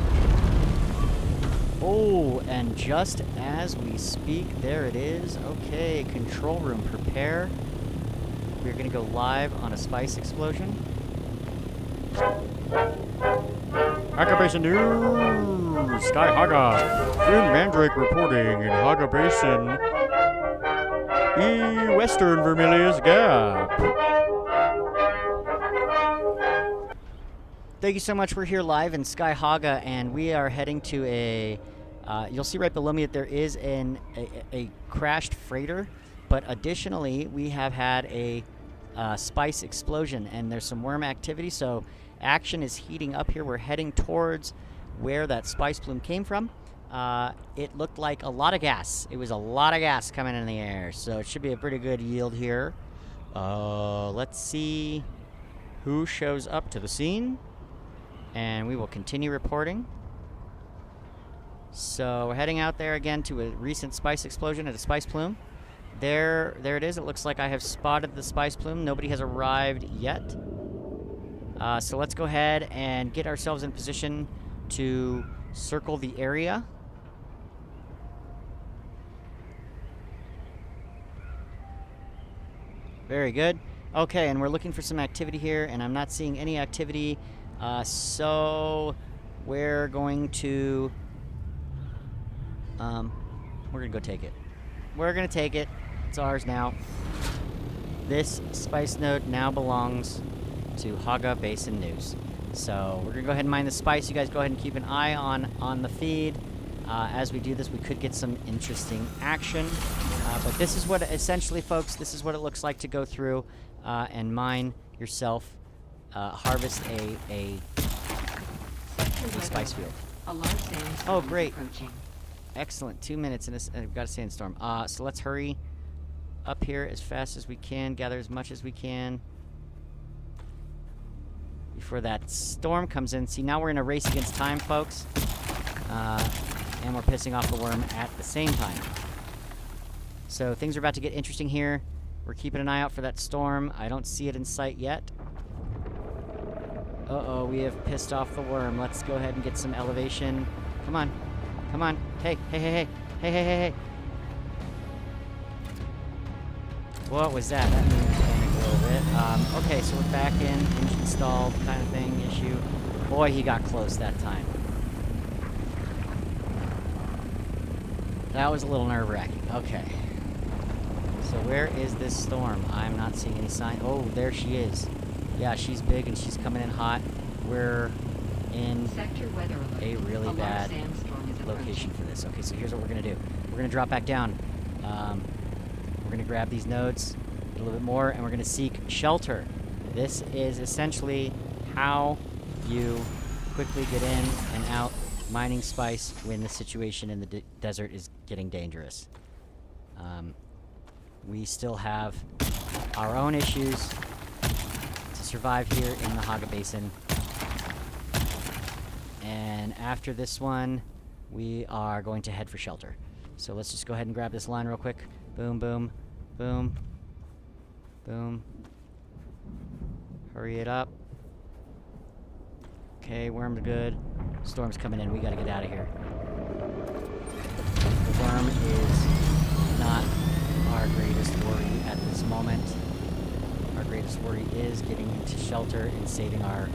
Oh, and just as we speak, there it is. Okay, control room, prepare. We're gonna go live on a spice explosion. Hagga Basin News! Sky Hagga! Grim Mandrake reporting in Hagga Basin. Western Vermilius Gap. Thank you so much. We're here live in Sky Hagga, and we are heading to a... you'll see right below me that there is a crashed freighter, but additionally, we have had a spice explosion, and there's some worm activity, so action is heating up here. We're heading towards where that spice plume came from. It looked like a lot of gas. It was a lot of gas coming in the air, so it should be a pretty good yield here. Let's see who shows up to the scene, and we will continue reporting. So we're heading out there again to a recent spice explosion at a spice plume. There it is. It looks like I have spotted the spice plume. Nobody has arrived yet. So let's go ahead and get ourselves in position to circle the area. Very good. Okay, and we're looking for some activity here, and I'm not seeing any activity. So we're going to... we're going to go take it. We're going to take it. It's ours now. This spice node now belongs to Hagga Basin News. So we're gonna go ahead and mine the spice. You guys go ahead and keep an eye on the feed. As we do this, we could get some interesting action. But this is what, essentially, folks, this is what it looks like to go through and mine yourself, harvest a spice field. A large sandstorm Oh, is great. approaching. Excellent. 2 minutes and we've got a sandstorm. So let's hurry up here as fast as we can, gather as much as we can before that storm comes in. See, now we're in a race against time, folks. And we're pissing off the worm at the same time. So things are about to get interesting here. We're keeping an eye out for that storm. I don't see it in sight yet. Uh-oh, we have pissed off the worm. Let's go ahead and get some elevation. Come on. Come on. Hey, hey, hey, hey. Hey, hey, hey, hey. What was that? That moved the panic a little bit. Okay, so we're back in. Engine stalled kind of thing, issue. Boy, he got close that time. That was a little nerve-wracking. Okay. So where is this storm? I'm not seeing any sign. Oh, there she is. Yeah, she's big and she's coming in hot. We're in Sector weather alert. a really A large bad sandstorm is location approaching. for this. Okay, so here's what we're going to do. We're going to drop back down. We're going to grab these nodes a little bit more, and we're going to seek shelter. This is essentially how you quickly get in and out mining spice when the situation in the desert is getting dangerous. We still have our own issues to survive here in the Hagga Basin. And after this one, we are going to head for shelter. So let's just go ahead and grab this line real quick. Boom, boom, boom, boom. Hurry it up. Okay, worm's good. Storm's coming in. We gotta get out of here. The worm is not our greatest worry at this moment. Our greatest worry is getting into shelter and saving our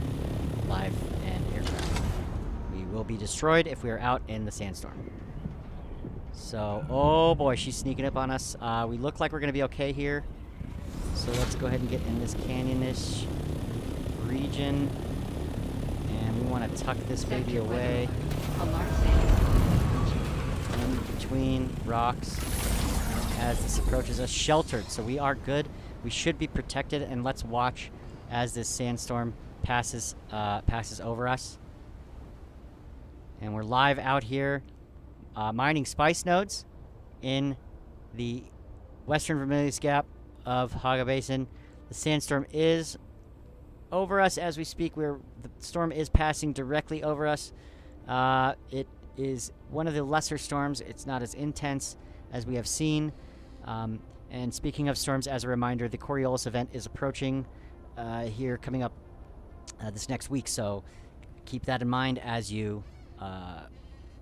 life and aircraft. We will be destroyed if we are out in the sandstorm. So, oh boy, she's sneaking up on us. We look like we're gonna be okay here. So let's go ahead and get in this canyon-ish region. And we want to tuck this baby Sector weather away alert. A large sandstorm is approaching. in between rocks as this approaches us. Sheltered, so we are good. We should be protected, and let's watch as this sandstorm passes over us. And we're live out here mining spice nodes in the western Vermilius Gap of Hagga Basin. The sandstorm is over us as we speak. The storm is passing directly over us. It is one of the lesser storms. It's not as intense as we have seen. And speaking of storms, as a reminder, the Coriolis event is approaching here, coming up this next week. So keep that in mind as you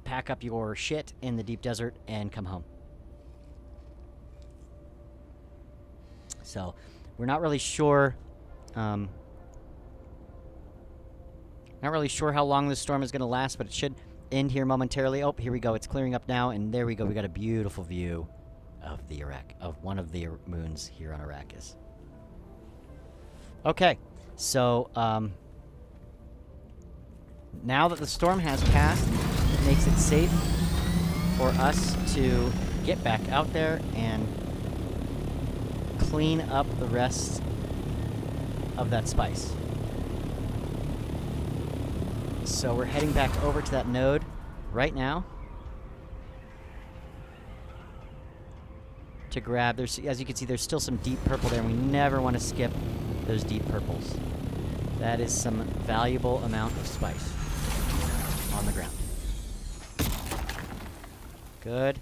pack up your shit in the deep desert and come home. So we're not really sure. Not really sure how long this storm is going to last, but it should end here momentarily. Oh, here we go. It's clearing up now, and there we go. We got a beautiful view of the one of the moons here on Arrakis. Okay, so now that the storm has passed, it makes it safe for us to get back out there and clean up the rest of that spice. So we're heading back over to that node right now to grab. As you can see, there's still some deep purple there, and we never want to skip those deep purples. That is some valuable amount of spice on the ground. Good.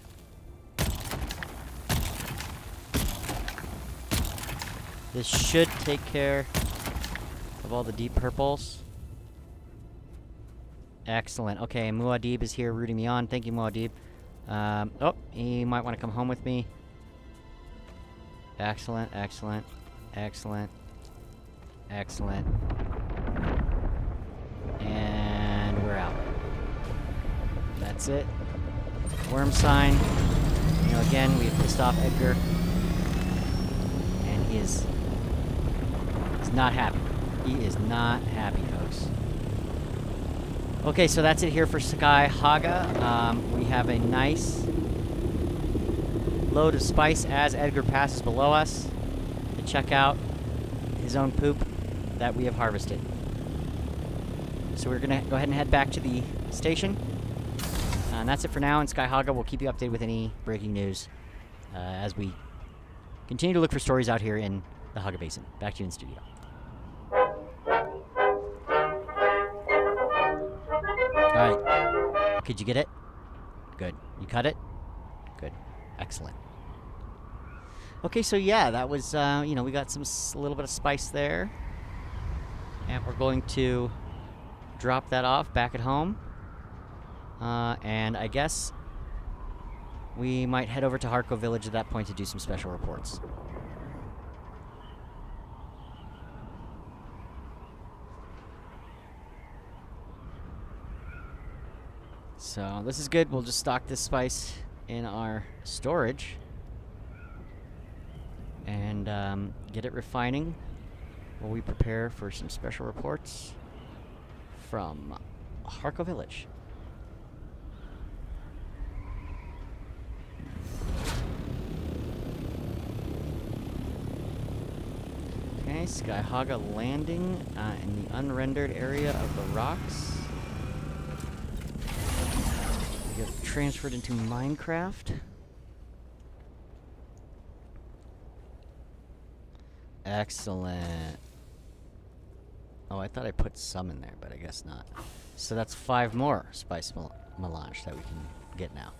This should take care of all the deep purples. Excellent. Okay, Muad'Dib is here rooting me on. Thank you, Muad'Dib. Oh, he might want to come home with me. Excellent, excellent, excellent, excellent. And we're out. That's it. Worm sign. You know, again, we've pissed off Edgar. And he's not happy. He is not happy, folks. Okay, so that's it here for Sky Hagga. We have a nice load of spice as Edgar passes below us to check out his own poop that we have harvested. So we're going to go ahead and head back to the station. And that's it for now in Sky Hagga. We'll keep you updated with any breaking news as we continue to look for stories out here in the Hagga Basin. Back to you in studio. Alright. Could you get it? Good. You cut it? Good. Excellent. Okay, so yeah, that was, you know, we got a little bit of spice there. And we're going to drop that off back at home. And I guess we might head over to Harko Village at that point to do some special reports. So this is good. We'll just stock this spice in our storage and get it refining while we prepare for some special reports from Harko Village. Okay, Sky Hagga landing in the unrendered area of the rocks. We get transferred into Minecraft. Excellent. Oh, I thought I put some in there, but I guess not. So that's 5 more spice melange that we can get now.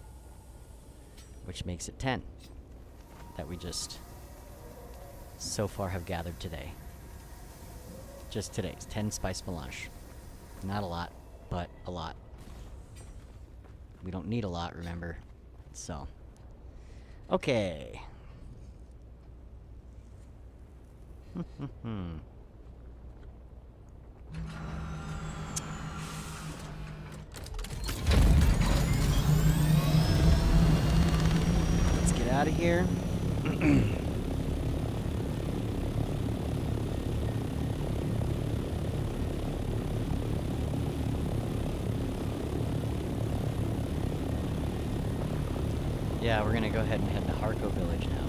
Which makes it 10 that we just so far have gathered today. Just today's 10 spice melange. Not a lot, but a lot. We don't need a lot, remember. So. Okay. Let's get out of here. Yeah, we're gonna go ahead and head to Harko Village now.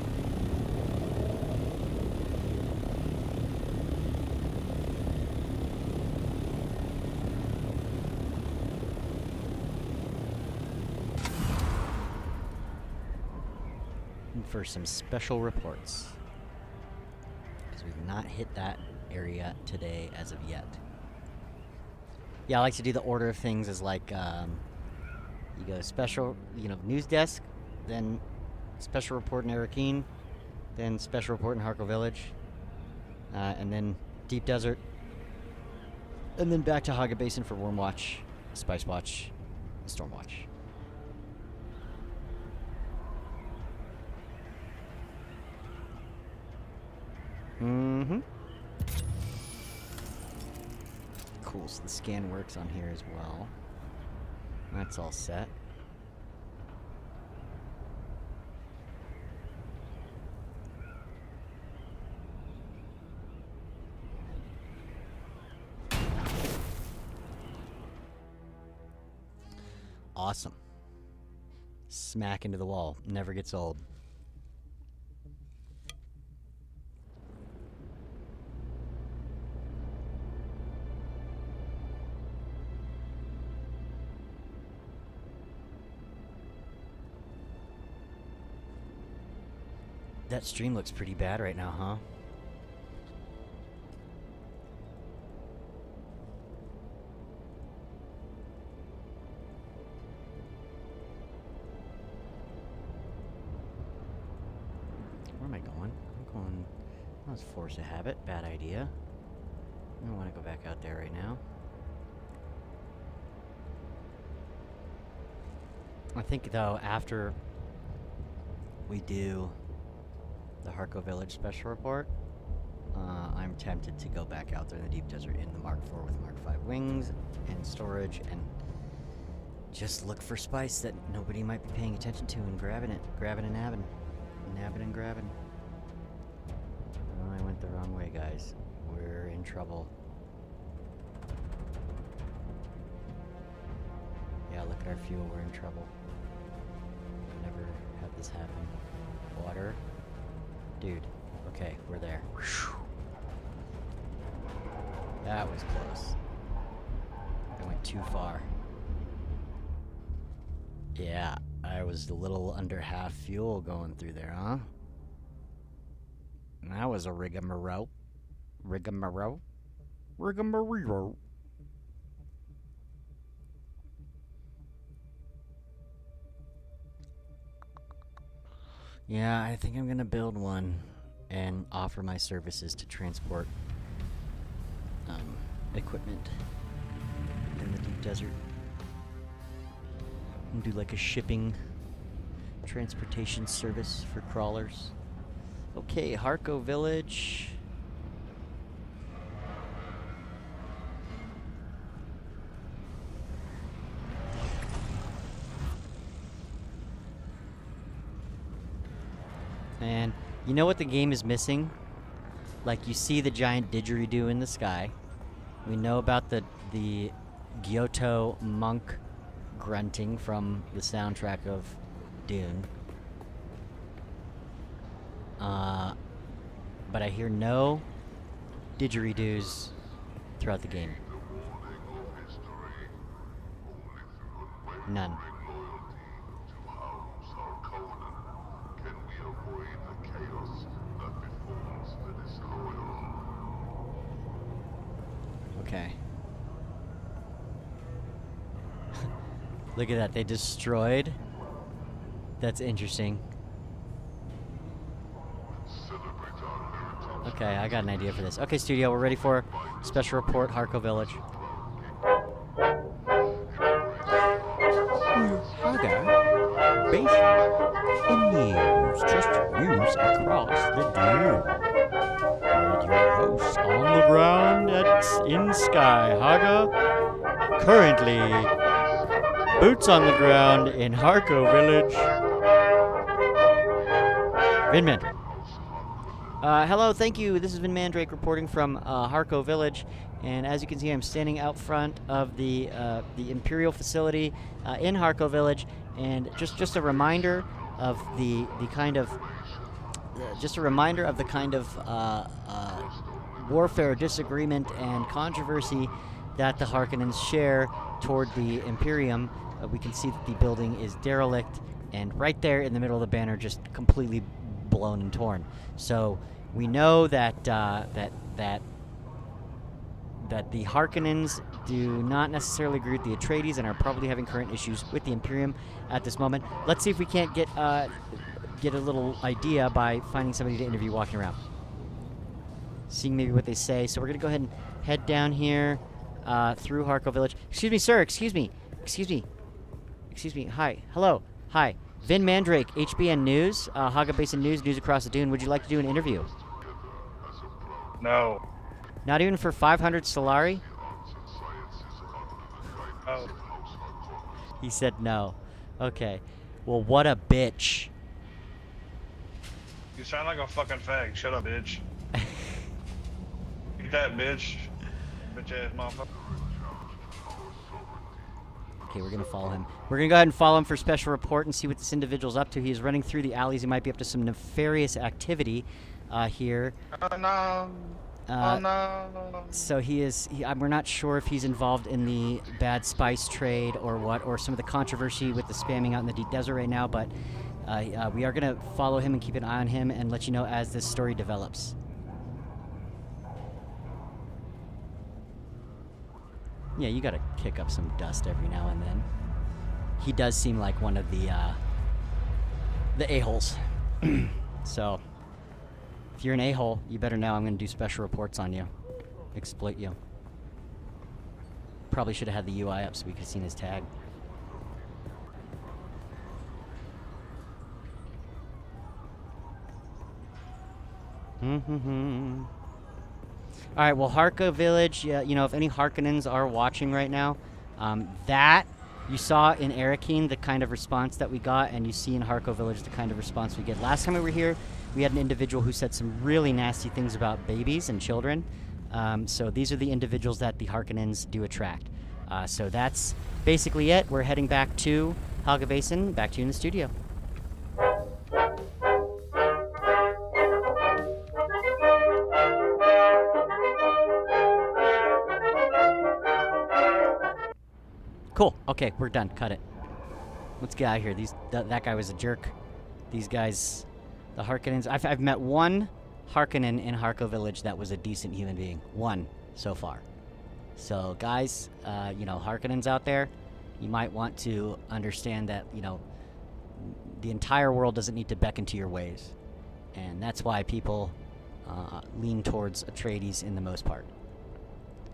For some special reports, because we've not hit that area today as of yet. Yeah, I like to do the order of things as like you go special, you know, news desk, then special report in Arakeen, then special report in Harko Village, and then Deep Desert, and then back to Hagga Basin for Worm Watch, Spice Watch, and Storm Watch. Mm-hmm. Cool, so the scan works on here as well. That's all set. Awesome. Smack into the wall. Never gets old. That stream looks pretty bad right now, huh? Where am I going? I'm going... That was force of habit. Bad idea. I don't want to go back out there right now. I think, though, after we do the Harko Village special report, I'm tempted to go back out there in the Deep Desert in the Mark IV with Mark V wings and storage and just look for spice that nobody might be paying attention to and grabbing it. Grabbing and nabbing. Nabbing and grabbing. Oh, I went the wrong way, guys. We're in trouble. Yeah, look at our fuel. We're in trouble. Never had this happen. Water. Dude. Okay, we're there. That was close. I went too far. Yeah, I was a little under half fuel going through there, huh? That was a rigmarole. Rigmarole? Rigmarole. Yeah, I think I'm gonna build one and offer my services to transport equipment in the deep desert. And do like a shipping transportation service for crawlers. Okay, Harko Village. And you know what the game is missing? Like, you see the giant didgeridoo in the sky. We know about the Gyoto monk grunting from the soundtrack of Dune. But I hear no didgeridoos throughout the game. None. Okay. Look at that, they destroyed. That's interesting. Okay, I got an idea for this. Okay, studio, we're ready for special report, Harko Village. Hagga Basin in news, just news across the Dune. With your hosts on the ground in Sky Hagga. Currently, boots on the ground in Harko Village. Vin Mandrake. Hello, thank you. This is Vin Mandrake reporting from Harko Village, and as you can see, I'm standing out front of the Imperial facility in Harko Village, and just a reminder of the kind of warfare, disagreement, and controversy that the Harkonnens share toward the Imperium. We can see that the building is derelict, and right there in the middle of the banner, just completely blown and torn. So we know that that the Harkonnens do not necessarily agree with the Atreides and are probably having current issues with the Imperium at this moment. Let's see if we can't get a little idea by finding somebody to interview walking around, seeing maybe what they say. So we're gonna go ahead and head down here through Harko Village. Excuse me, sir. Excuse me. Hi. Hello. Hi. Vin Mandrake, HBN News, Hagga Basin News across the Dune. Would you like to do an interview? No. Not even for 500 Solari? Oh. He said no. Okay. Well, what a bitch. You sound like a fucking fag. Shut up, bitch. Eat that, bitch. Bitch ass motherfucker. Okay, we're going to follow him. We're going to go ahead and follow him for special report and see what this individual's up to. He's running through the alleys. He might be up to some nefarious activity here. Oh, no. Oh, no. So we're not sure if he's involved in the bad spice trade or what, or some of the controversy with the spamming out in the deep desert right now, but we are going to follow him and keep an eye on him and let you know as this story develops. Yeah, you gotta kick up some dust every now and then. He does seem like one of the a-holes. So, if you're an a-hole, you better know I'm gonna do special reports on you. Exploit you. Probably should have had the UI up so we could have seen his tag. All right, well, Harko Village, you know, if any Harkonnens are watching right now, that you saw in Arakeen the kind of response that we got, and you see in Harko Village the kind of response we get. Last time we were here, we had an individual who said some really nasty things about babies and children. So these are the individuals that the Harkonnens do attract. So that's basically it. We're heading back to Hagga Basin, back to you in the studio. Cool. Okay, we're done. Cut it. Let's get out of here. That guy was a jerk. These guys, the Harkonnens. I've met one Harkonnen in Harko village that was a decent human being. One so far. So guys, you know, Harkonnens out there, you might want to understand that, you know, the entire world doesn't need to beckon to your ways. And that's why people lean towards Atreides in the most part.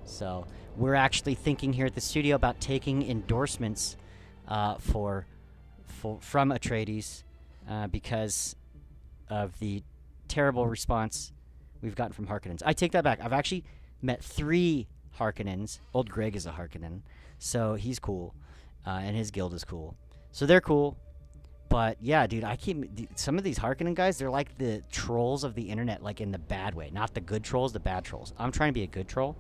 So we're actually thinking here at the studio about taking endorsements from Atreides because of the terrible response we've gotten from Harkonnens. I take that back. I've actually met 3 Harkonnens. Old Greg is a Harkonnen, so he's cool, and his guild is cool. So they're cool. But yeah, dude, some of these Harkonnen guys, they're like the trolls of the internet, like in the bad way. Not the good trolls, the bad trolls. I'm trying to be a good troll.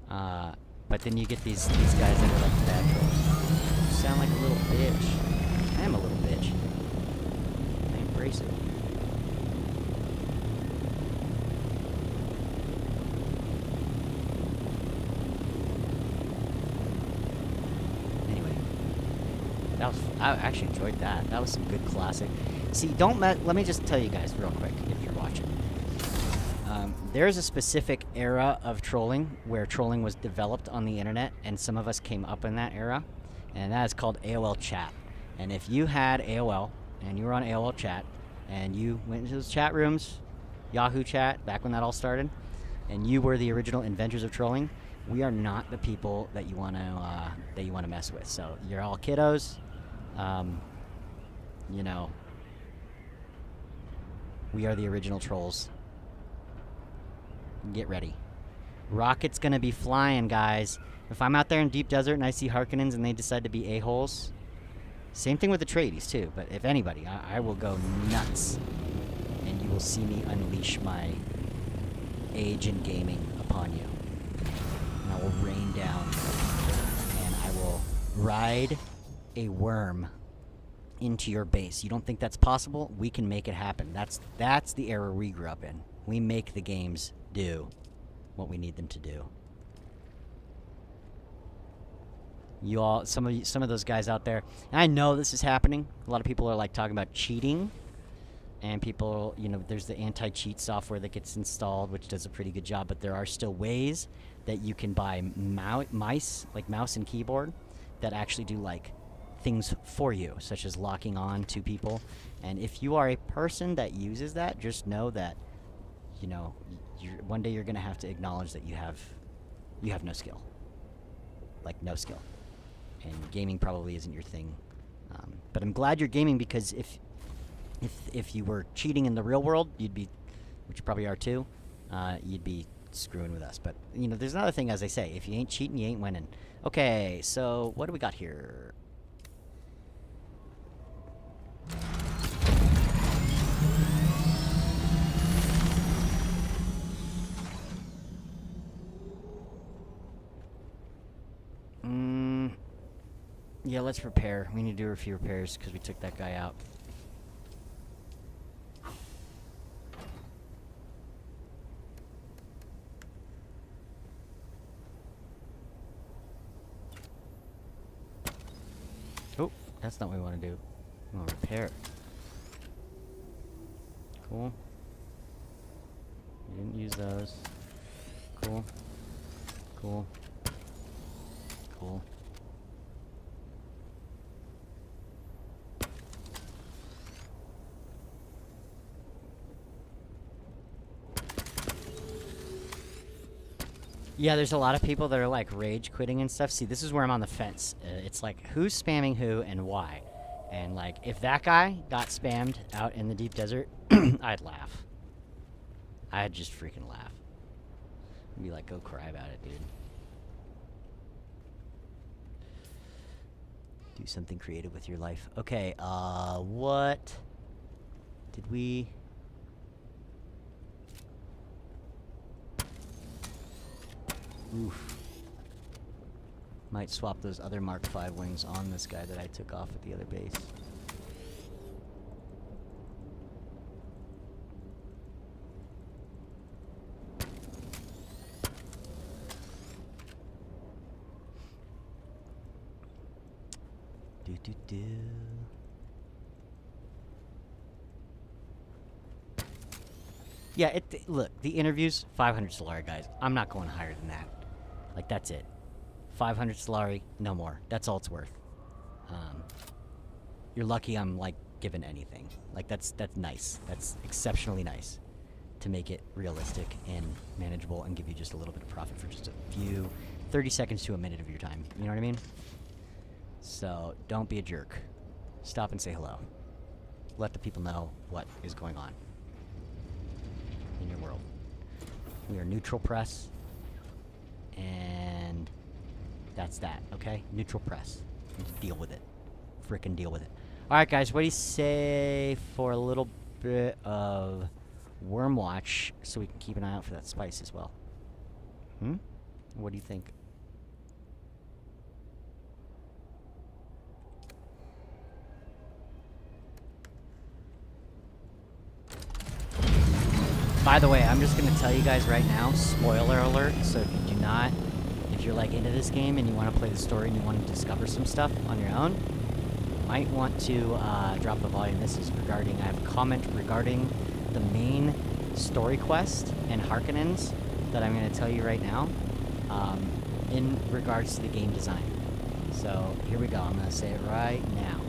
But then you get these guys that are like the bad trolls. You sound like a little bitch. I am a little bitch. I embrace it. I actually enjoyed that. That was some good classic. See, let me just tell you guys real quick, if you're watching. There's a specific era of trolling where trolling was developed on the internet, and some of us came up in that era, and that is called AOL chat. And if you had AOL, and you were on AOL chat, and you went into those chat rooms, Yahoo chat, back when that all started, and you were the original inventors of trolling, we are not the people that you want to mess with. So you're all kiddos. You know, we are the original trolls. Get ready. Rocket's gonna be flying, guys. If I'm out there in Deep Desert and I see Harkonnens and they decide to be a-holes, same thing with the Atreides too, but if anybody, I will go nuts. And you will see me unleash my age in gaming upon you. And I will rain down. And I will ride a worm into your base. You don't think that's possible? We can make it happen. That's the era we grew up in. We make the games do what we need them to do. You all, some of those guys out there, and I know this is happening. A lot of people are like talking about cheating, and people, you know, there's the anti-cheat software that gets installed, which does a pretty good job. But there are still ways that you can buy mice, like mouse and keyboard, that actually do like things for you, such as locking on to people. And if you are a person that uses that, just know that, you know, one day you're gonna have to acknowledge that you have no skill, like no skill, and gaming probably isn't your thing. But I'm glad you're gaming, because if you were cheating in the real world, you'd be, which you probably are too, you'd be screwing with us. But you know, there's another thing, as I say, if you ain't cheating, you ain't winning. Okay, so what do we got here? Yeah, let's repair. We need to do a few repairs because we took that guy out. Oh, that's not what we want to do. We want to repair. Cool. We didn't use those. Cool. Cool. Cool. Yeah, there's a lot of people that are like rage quitting and stuff. See, this is where I'm on the fence. It's like, who's spamming who and why? And like, if that guy got spammed out in the deep desert, I'd laugh. I'd just freaking laugh. I'd be like, go cry about it, dude. Do something creative with your life. Okay, what did we... Oof. Might swap those other Mark V wings on this guy that I took off at the other base. Do. Yeah, look, the interviews, 500 Solari, guys. I'm not going higher than that. Like, that's it. 500 Solari, no more. That's all it's worth. You're lucky I'm, like, given anything. Like, that's nice. That's exceptionally nice to make it realistic and manageable and give you just a little bit of profit for just a few 30 seconds to a minute of your time. You know what I mean? So, don't be a jerk. Stop and say hello. Let the people know what is going on in your world. We are neutral press, and that's that, okay? Neutral press. Just deal with it. Frickin' deal with it. Alright, guys, what do you say for a little bit of Worm Watch so we can keep an eye out for that spice as well? What do you think? By the way, I'm just going to tell you guys right now, spoiler alert, so if you do not, if you're like into this game and you want to play the story and you want to discover some stuff on your own, you might want to drop the volume. This is regarding, I have a comment regarding the main story quest and Harkonnens that I'm going to tell you right now in regards to the game design. So here we go, I'm going to say it right now.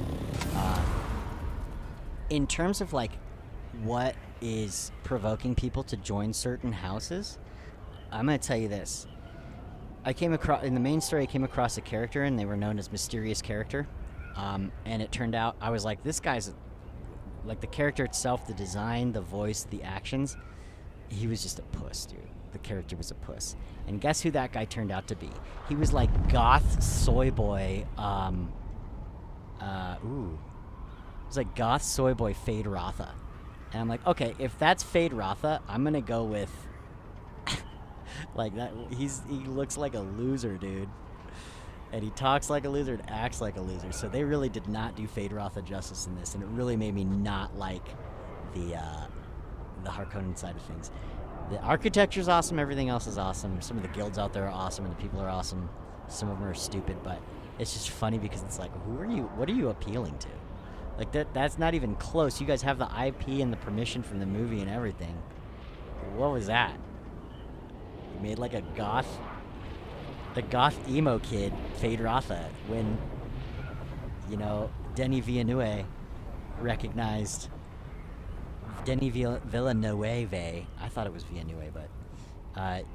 In terms of like what is provoking people to join certain houses, I'm going to tell you this. I came across, in the main story, I came across a character, and they were known as Mysterious Character. And it turned out, I was like, this guy's, like, the character itself, the design, the voice, the actions, he was just a puss, dude. The character was a puss. And guess who that guy turned out to be? He was like goth soy boy, it was like goth soy boy Fade Rotha. And I'm like, okay, if that's Fade Rotha, I'm gonna go with like that. He looks like a loser, dude, and he talks like a loser and acts like a loser. So they really did not do Fade Rotha justice in this, and it really made me not like the Harkonnen side of things. The architecture's awesome, everything else is awesome. Some of the guilds out there are awesome, and the people are awesome. Some of them are stupid, but it's just funny because it's like, who are you? What are you appealing to? Like, that's not even close. You guys have the IP and the permission from the movie and everything. What was that? You made like a goth emo kid, Fade Rotha, when, you know, Denis Villeneuve recognized, Villeneuve, I thought it was Villeneuve, but,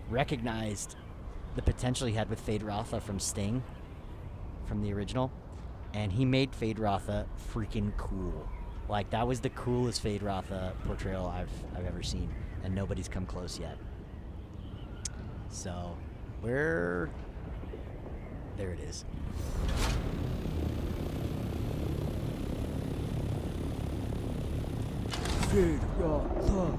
recognized the potential he had with Fade Rotha from Sting, from the original. And he made Fade Rotha freaking cool. Like, that was the coolest Fade Rotha portrayal I've ever seen, and nobody's come close yet. So, there it is. Fade Rotha.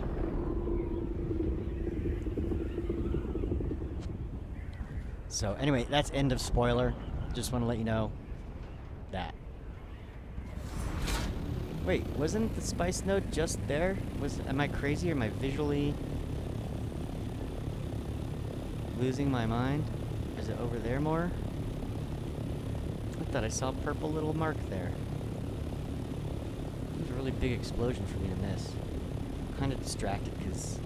So, anyway, that's end of spoiler. Just want to let you know that. Wait, wasn't the spice node just there? Am I crazy, or am I visually losing my mind? Is it over there more? I thought I saw a purple little mark there. It was a really big explosion for me to miss. I'm kind of distracted because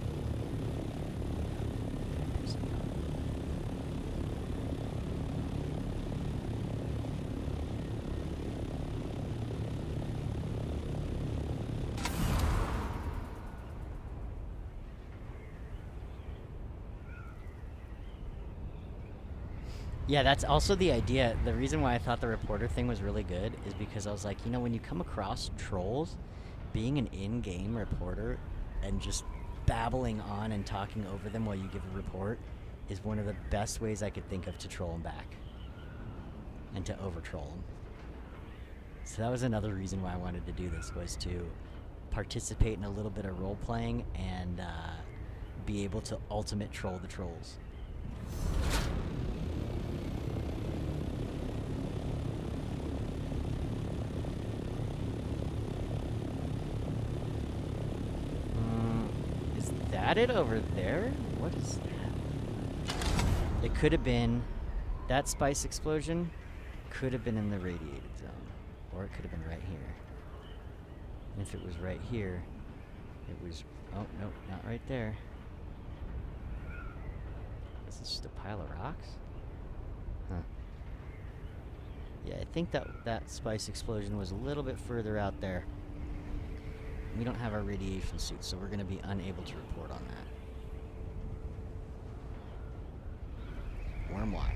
yeah, that's also the idea. The reason why I thought the reporter thing was really good is because I was like, you know, when you come across trolls, being an in-game reporter and just babbling on and talking over them while you give a report is one of the best ways I could think of to troll them back and to over-troll them. So that was another reason why I wanted to do this, was to participate in a little bit of role-playing and be able to ultimate troll the trolls. had it over there? What is that? It could have been... That spice explosion could have been in the radiated zone. Or it could have been right here. And if it was right here, it was... Oh, no, not right there. Is this just a pile of rocks? Huh. Yeah, I think that spice explosion was a little bit further out there. We don't have our radiation suits, so we're going to be unable to report on that. Worm watch.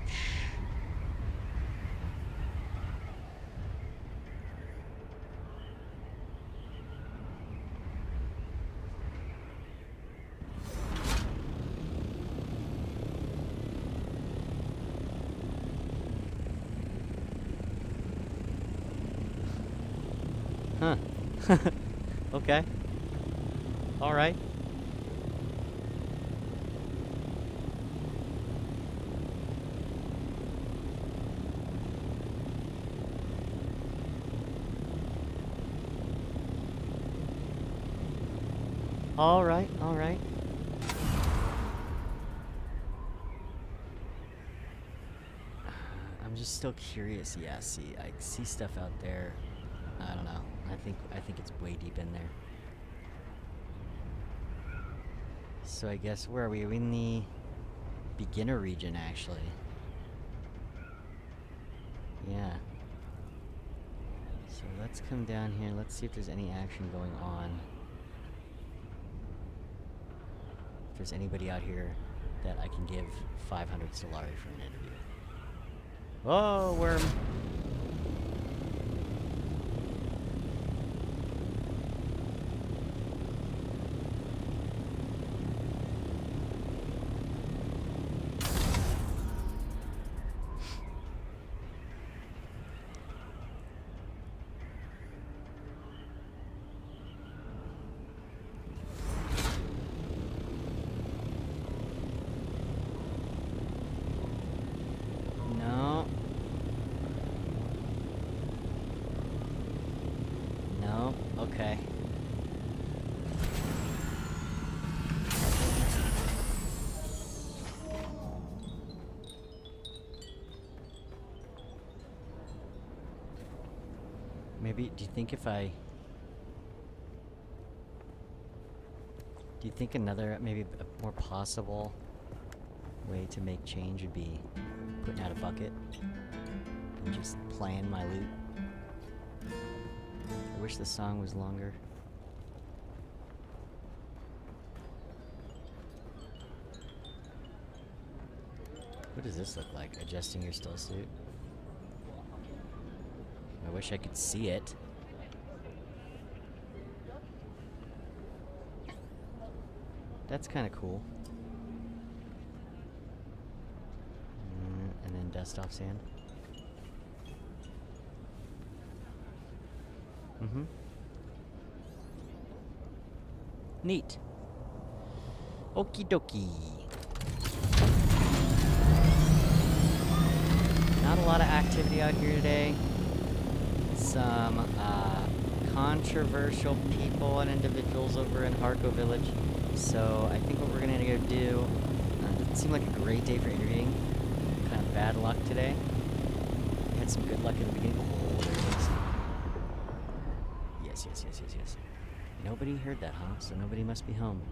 Huh. Okay. All right. All right, all right. I'm just still curious. Yeah, see, I see stuff out there. I don't know. I think it's way deep in there. So I guess where are we? Are we in the beginner region actually? Yeah. So let's come down here. Let's see if there's any action going on. If there's anybody out here that I can give 500 Solari for an interview. Oh, worm. Okay. Maybe, do you think another, maybe a more possible way to make change would be putting out a bucket and just playing my loot? I wish the song was longer. What does this look like? Adjusting your still suit? I wish I could see it. That's kind of cool. And then dust off sand. Mm-hmm. Neat. Okie dokie. Not a lot of activity out here today. Some controversial people and individuals over in Harko village. So I think what we're gonna go do, doesn't seem like a great day for interviewing. Kind of bad luck today. We had some good luck in the beginning. Oh, there it is. Yes. Nobody heard that, huh? So nobody must be home.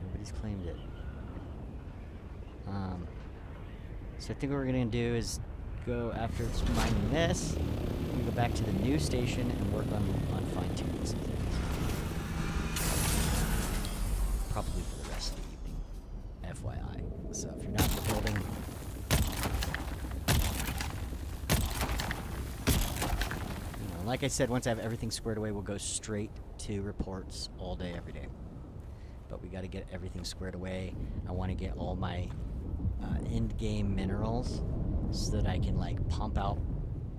Nobody's claimed it. So I think what we're gonna do is go after mining this. We go back to the new station and work on fine-tuning some things. Probably for the rest of the evening. FYI. So if you're not in the building, like I said, once I have everything squared away, we'll go straight to reports all day, every day. But we got to get everything squared away. I want to get all my end-game minerals so that I can, like, pump out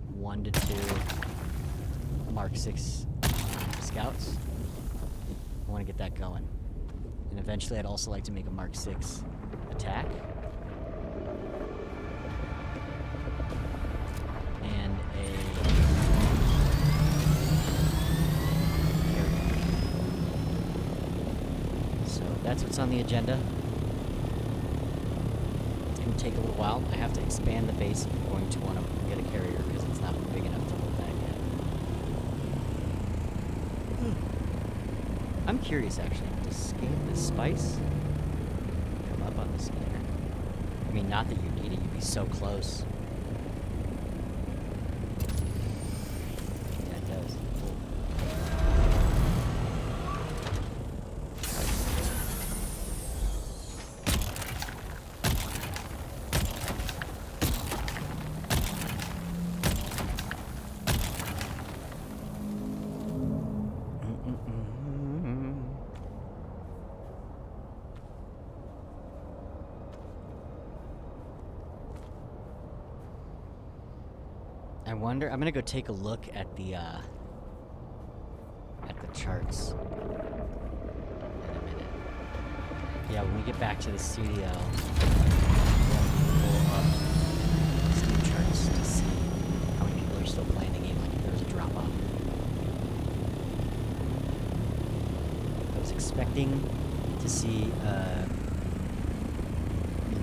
1 to 2 Mark 6 scouts. I want to get that going. And eventually I'd also like to make a Mark 6 attack. And that's what's on the agenda. It's going to take a little while. I have to expand the base if I'm going to want to get a carrier because it's not big enough to hold that yet. I'm curious, actually. Does the spice come up on the scanner? I mean, not that you need it. You'd be so close. Yeah, it does. Cool. I wonder. I'm gonna go take a look at the charts in a minute. Yeah, when we get back to the studio, we'll pull up Steam charts to see how many people are still playing the game. Like if there was a drop off. I was expecting to see,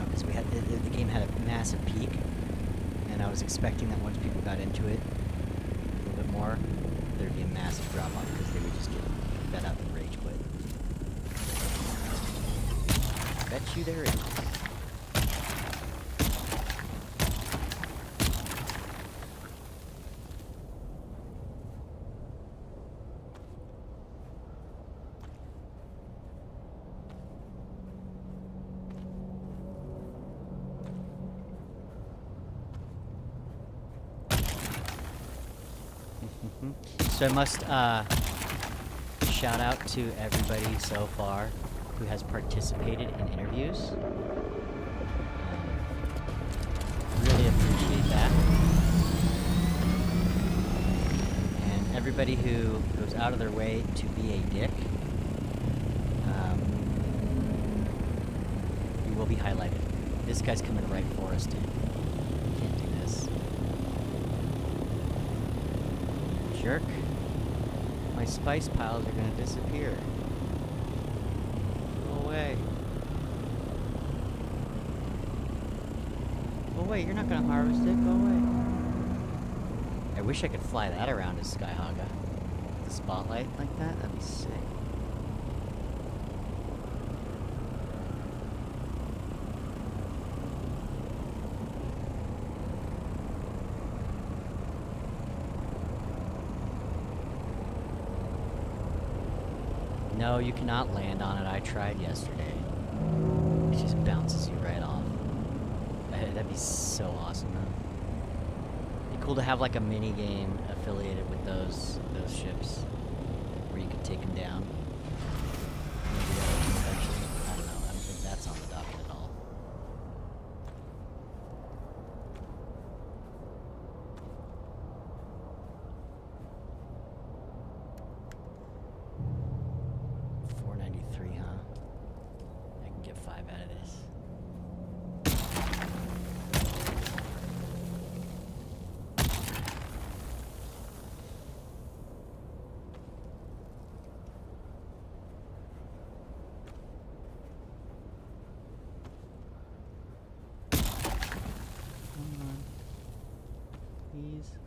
because we had the game had a massive peak. And I was expecting that once people got into it a little bit more, there'd be a massive drop off because they would just get fed up and rage quit. Bet you there is. So I must shout out to everybody so far who has participated in interviews. Really appreciate that. And everybody who goes out of their way to be a dick, you will be highlighted. This guy's coming right for us, dude. Can't do this. Jerk. My spice piles are gonna disappear. Go away. Go away, you're not gonna harvest it, go away. I wish I could fly that around as Sky Hagga. The spotlight like that, that'd be sick. No, you cannot land on it. I tried yesterday. It just bounces you right off. That'd be so awesome, though. It'd be cool to have like a mini game affiliated with those ships, where you could take them down. Maybe eventually. I don't know. I don't think that's on the docket at all.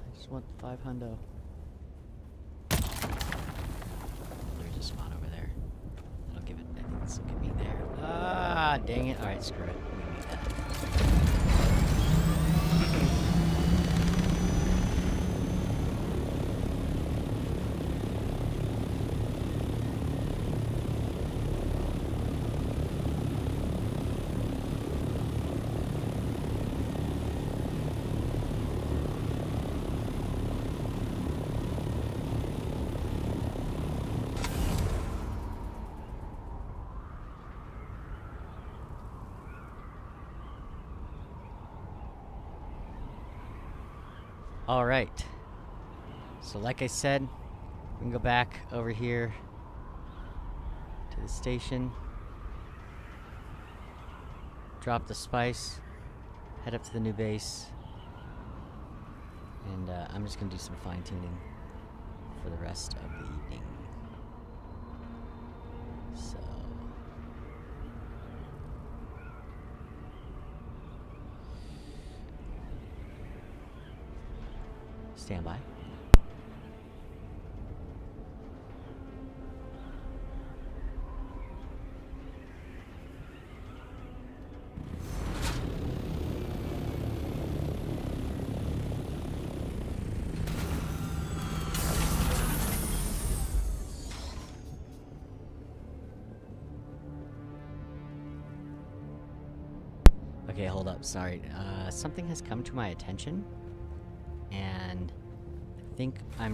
I just want the 500. There's a spot over there. That'll give it. I think this will get me there. Ah, dang it! All right, screw it. We need that. All right. So like I said, we can go back over here to the station, drop the spice, head up to the new base, and I'm just gonna do some fine tuning for the rest of the evening. So Stand by. Okay, hold up. Sorry. Something has come to my attention, and I think I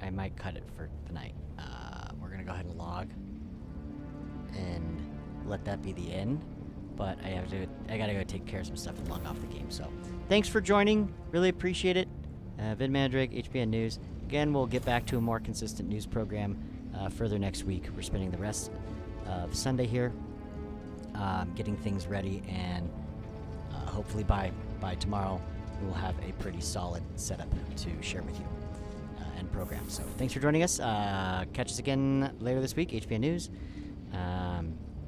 might cut it for the night. We're gonna go ahead and log and let that be the end. But I gotta go take care of some stuff and log off the game. So, thanks for joining. Really appreciate it. Vid Mandrake, HBN News. Again, we'll get back to a more consistent news program further next week. We're spending the rest of Sunday here, getting things ready, and hopefully by tomorrow we'll have a pretty solid setup to share with you and program. So thanks for joining us. Catch us again later this week, HBN News.